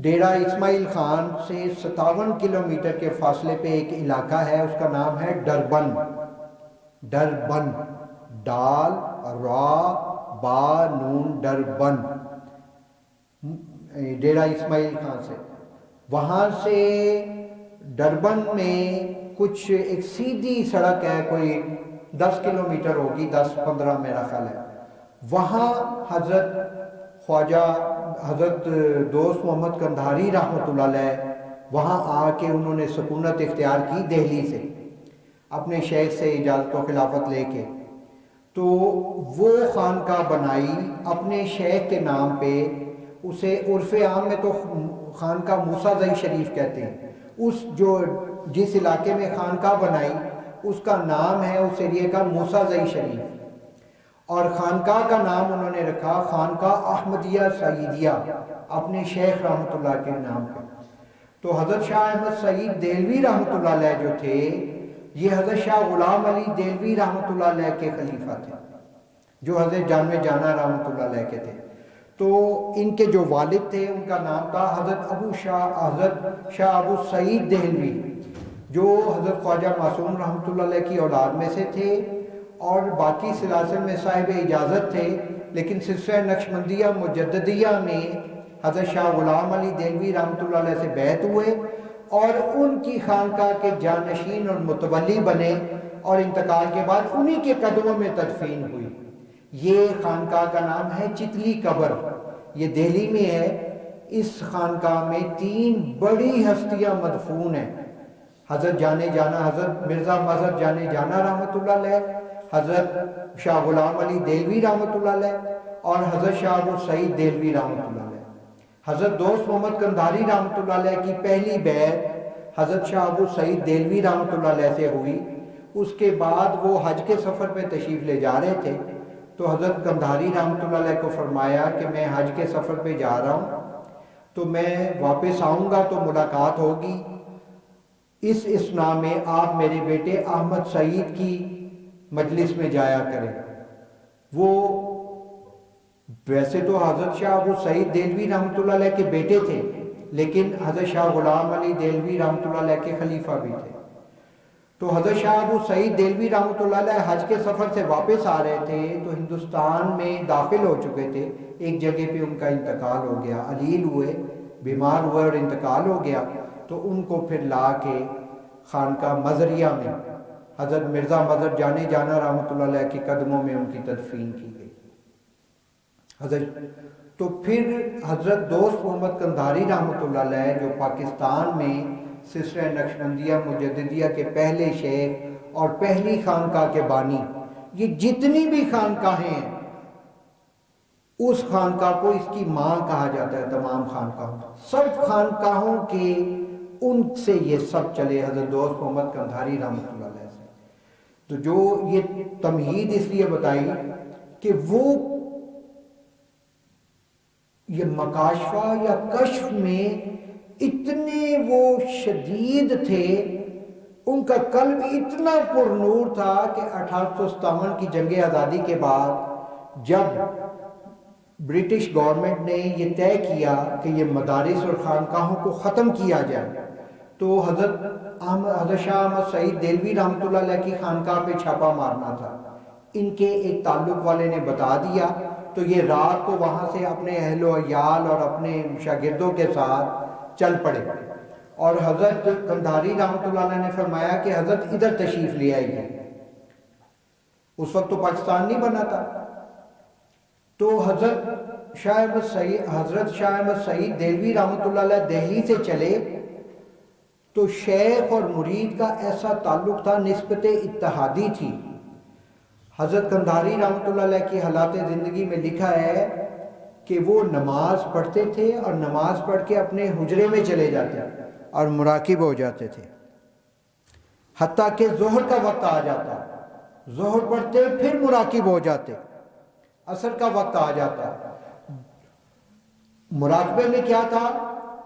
ڈیرہ اسماعیل خان سے 57 کلومیٹر کے فاصلے پہ ایک علاقہ ہے، اس کا نام ہے ڈربن۔ ڈربن، ڈال را با نون، ڈربن، ڈیرہ اسماعیل خان سے۔ وہاں سے ڈربن میں کچھ ایک سیدھی سڑک ہے، کوئی 10 کلومیٹر ہوگی، 10-15 میرا خیال ہے۔ وہاں حضرت دوست محمد قندھاری رحمۃ اللہ علیہ وہاں آ کے انہوں نے سکونت اختیار کی دہلی سے، اپنے شیخ سے اجازت و خلافت لے کے، تو وہ خانقاہ بنائی اپنے شیخ کے نام پہ۔ اسے عرف عام میں تو خانقاہ موسیٰ زئی شریف کہتے ہیں۔ جس علاقے میں خانقاہ بنائی اس کا نام ہے اس ایریے کا موسیٰ زئی شریف، اور خانقاہ کا نام انہوں نے رکھا خانقاہ احمدیہ سعیدیہ اپنے شیخ رحمۃ اللہ کے نام پہ۔ تو حضرت شاہ احمد سعید دہلوی رحمۃ اللہ علیہ جو تھے، یہ حضرت شاہ غلام علی دہلوی رحمۃ اللہ علیہ کے خلیفہ تھے، جو حضرت جامع جانا رحمۃ اللہ علیہ کے تھے۔ تو ان کے جو والد تھے ان کا نام تھا حضرت شاہ ابو سعید دہلوی، جو حضرت خواجہ معصوم رحمۃ اللہ علیہ کی اولاد میں سے تھے، اور باقی سلاسل میں صاحب اجازت تھے، لیکن سلسلہ نقشبندیہ مجددیہ میں حضرت شاہ غلام علی دہلوی رحمۃ اللہ علیہ سے بیعت ہوئے اور ان کی خانقاہ کے جانشین اور متولی بنے، اور انتقال کے بعد انہی کے قدموں میں تدفین ہوئی۔ یہ خانقاہ کا نام ہے چتلی قبر، یہ دہلی میں ہے۔ اس خانقاہ میں 3 بڑی ہستیاں مدفون ہیں، حضرت حضرت مرزا مظہر جانے جانا رحمۃ اللہ علیہ، حضرت شاہ غلام علی دہلوی رحمۃ اللہ علیہ، اور حضرت شاہ ابو سعید دہلوی رحمۃ اللہ علیہ۔ حضرت دوست محمد قندھاری رحمۃ اللہ علیہ کی پہلی بیعت حضرت شاہ ابو سعید دہلوی رحمۃ اللہ علیہ سے ہوئی۔ اس کے بعد وہ حج کے سفر پہ تشریف لے جا رہے تھے، تو حضرت قندھاری رحمۃ اللہ علیہ کو فرمایا کہ میں حج کے سفر پہ جا رہا ہوں، تو میں واپس آؤں گا تو ملاقات ہوگی، اس اسنا میں آپ میرے بیٹے احمد سعید کی مجلس میں جایا کریں۔ وہ ویسے تو حضرت شاہ ابو سعید دہلوی رحمۃ اللہ علیہ کے بیٹے تھے، لیکن حضرت شاہ غلام علی دہلوی رحمۃ اللہ علیہ کے خلیفہ بھی تھے۔ تو حضرت شاہ ابو سعید دہلوی رحمۃ اللہ علیہ حج کے سفر سے واپس آ رہے تھے، تو ہندوستان میں داخل ہو چکے تھے، ایک جگہ پہ ان کا انتقال ہو گیا، علیل ہوئے، بیمار ہوئے اور انتقال ہو گیا۔ تو ان کو پھر لا کے خانقاہ مظہریہ میں حضرت مرزا مظہر جانے جانا رحمۃ اللہ علیہ کے قدموں میں ان کی تدفین کی گئی۔ تو پھر حضرت دوست محمد قندھاری رحمۃ اللہ علیہ جو پاکستان میں سلسلہ نقشبندیہ مجددیہ کے پہلے شیخ اور پہلی خانقاہ کے بانی، یہ جتنی بھی خانقاہیں ہیں اس خانقاہ کو اس کی ماں کہا جاتا ہے۔ تمام خانقاہوں، سب خانقاہوں کے ان سے یہ سب چلے حضرت دوست محمد قندھاری رحمۃ اللہ علیہ سے۔ تو جو یہ تمہید اس لیے بتائی کہ وہ یہ مکاشفہ یا کشف میں اتنے وہ شدید تھے، ان کا قلب اتنا پر نور تھا کہ 1857 کی جنگ آزادی کے بعد جب برٹش گورنمنٹ نے یہ طے کیا کہ یہ مدارس اور خانقاہوں کو ختم کیا جائے، تو حضرت حضرت شاہ احمد سعید دہلوی رحمۃ اللہ علیہ کی خانقاہ پہ چھاپا مارنا تھا، ان کے ایک تعلق والے نے بتا دیا، تو یہ رات کو وہاں سے اپنے اہل و عیال اور اپنے شاگردوں کے ساتھ چل پڑے، اور حضرت قندھاری رحمۃ اللہ علیہ نے فرمایا کہ حضرت ادھر تشریف لے آئیے۔ اس وقت تو پاکستان نہیں بنا تھا، تو حضرت شاہ احمد سعید دہلوی رحمۃ اللہ علیہ دہلی سے چلے، تو شیخ اور مرید کا ایسا تعلق تھا، نسبت اتحادی تھی۔ حضرت قندھاری رحمۃ اللہ علیہ کی حالات زندگی میں لکھا ہے کہ وہ نماز پڑھتے تھے اور نماز پڑھ کے اپنے حجرے میں چلے جاتے اور مراقب ہو جاتے تھے، حتیٰ کہ ظہر کا وقت آ جاتا، ظہر پڑھتے پھر مراقب ہو جاتے، عصر کا وقت آ جاتا۔ مراقبے میں کیا تھا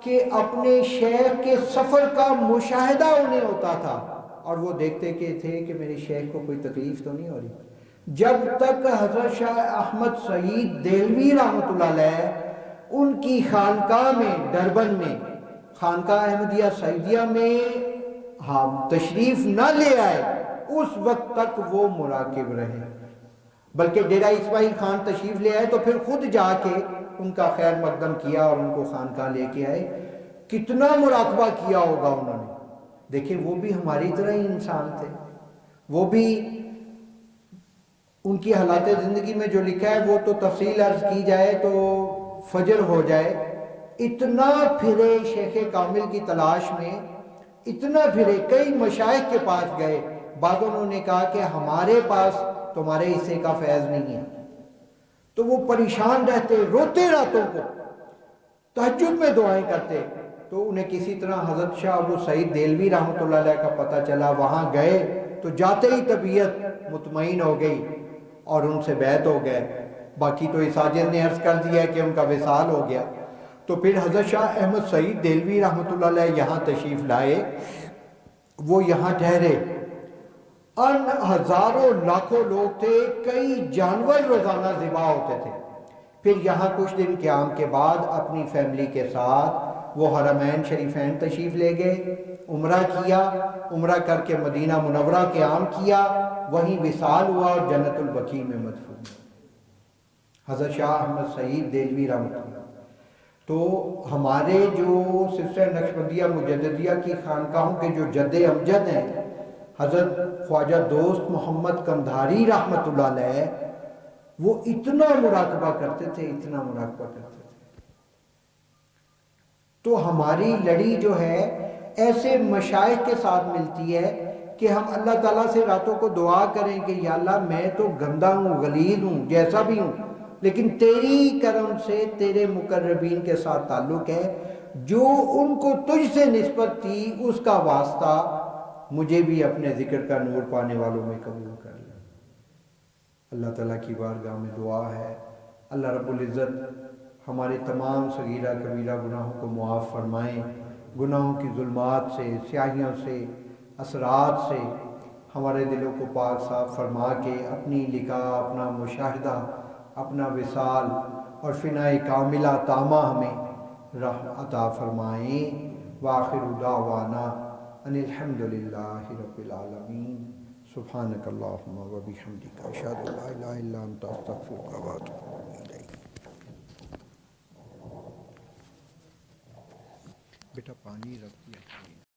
کہ اپنے شیخ کے سفر کا مشاہدہ انہیں ہوتا تھا، اور وہ دیکھتے کہ تھے کہ میرے شیخ کو کوئی تکلیف تو نہیں ہو رہی۔ جب تک حضرت شاہ احمد سعید دہلوی رحمۃ اللہ علیہ ان کی خانقاہ میں ڈربن میں، خانقاہ احمدیہ سعیدیہ میں تشریف نہ لے آئے، اس وقت تک وہ مراقب رہے، بلکہ ڈیرہ اسماعیل خان تشریف لے آئے تو پھر خود جا کے ان کا خیر مقدم کیا اور ان کو خانقاہ لے کے آئے۔ کتنا مراقبہ کیا ہوگا انہوں نے۔ دیکھیں وہ بھی ہماری طرح ہی انسان تھے، وہ بھی ان کی حالات زندگی میں جو لکھا ہے وہ تو تفصیل عرض کی جائے تو فجر ہو جائے۔ اتنا پھرے شیخ کامل کی تلاش میں، اتنا پھرے، کئی مشائخ کے پاس گئے، بعض انہوں نے کہا کہ ہمارے پاس تمہارے حصے کا فیض نہیں ہے، تو وہ پریشان رہتے، روتے راتوں کو، تہجد میں دعائیں کرتے۔ تو انہیں کسی طرح حضرت شاہ ابو سعید دہلوی رحمۃ اللہ علیہ کا پتہ چلا، وہاں گئے تو جاتے ہی طبیعت مطمئن ہو گئی اور ان سے بیعت ہو گئے۔ باقی تو اس عاجز نے عرض کر دیا کہ ان کا وصال ہو گیا۔ تو پھر حضرت شاہ احمد سعید دہلوی رحمۃ اللہ علیہ یہاں تشریف لائے، وہ یہاں ٹھہرے، ان ہزاروں لاکھوں لوگ تھے، کئی جانور روزانہ ذبح ہوتے تھے۔ پھر یہاں کچھ دن قیام کے بعد اپنی فیملی کے ساتھ وہ حرمین شریفین تشریف لے گئے، عمرہ کیا، عمرہ کر کے مدینہ منورہ قیام کیا، وہیں وصال ہوا اور جنت البقیع میں مدفون۔ حضرت شاہ احمد سعید دہلوی رحمۃ اللہ۔ تو ہمارے جو سلسلہ نقشبندیہ مجددیہ کی خانقاہوں کے جو جد امجد ہیں، حضرت خواجہ دوست محمد قندھاری رحمۃ اللہ علیہ، وہ اتنا مراقبہ کرتے تھے، اتنا مراقبہ کرتے تھے۔ تو ہماری لڑی جو ہے ایسے مشائخ کے ساتھ ملتی ہے کہ ہم اللہ تعالیٰ سے راتوں کو دعا کریں کہ یا اللہ میں تو گندا ہوں، غلیظ ہوں، جیسا بھی ہوں، لیکن تیری کرم سے تیرے مقربین کے ساتھ تعلق ہے، جو ان کو تجھ سے نسبت تھی اس کا واسطہ مجھے بھی اپنے ذکر کا نور پانے والوں میں قبول کر لے۔ اللہ تعالیٰ کی بارگاہ میں دعا ہے اللہ رب العزت ہمارے تمام صغیرہ کبیرہ گناہوں کو معاف فرمائیں، گناہوں کی ظلمات سے، سیاہیوں سے، اثرات سے ہمارے دلوں کو پاک صاف فرما کے اپنی لقاء، اپنا مشاہدہ، اپنا وصال اور فناء کاملہ تامہ ہمیں عطا فرمائیں۔ وآخر دعوانا ان الحمدللہ رب العالمین۔ سبحانک اللہم و بحمدک، اشہد ان لا الہ الا انت، استغفرک و اتوب الیک۔ بیٹا پانی رکھ دیا۔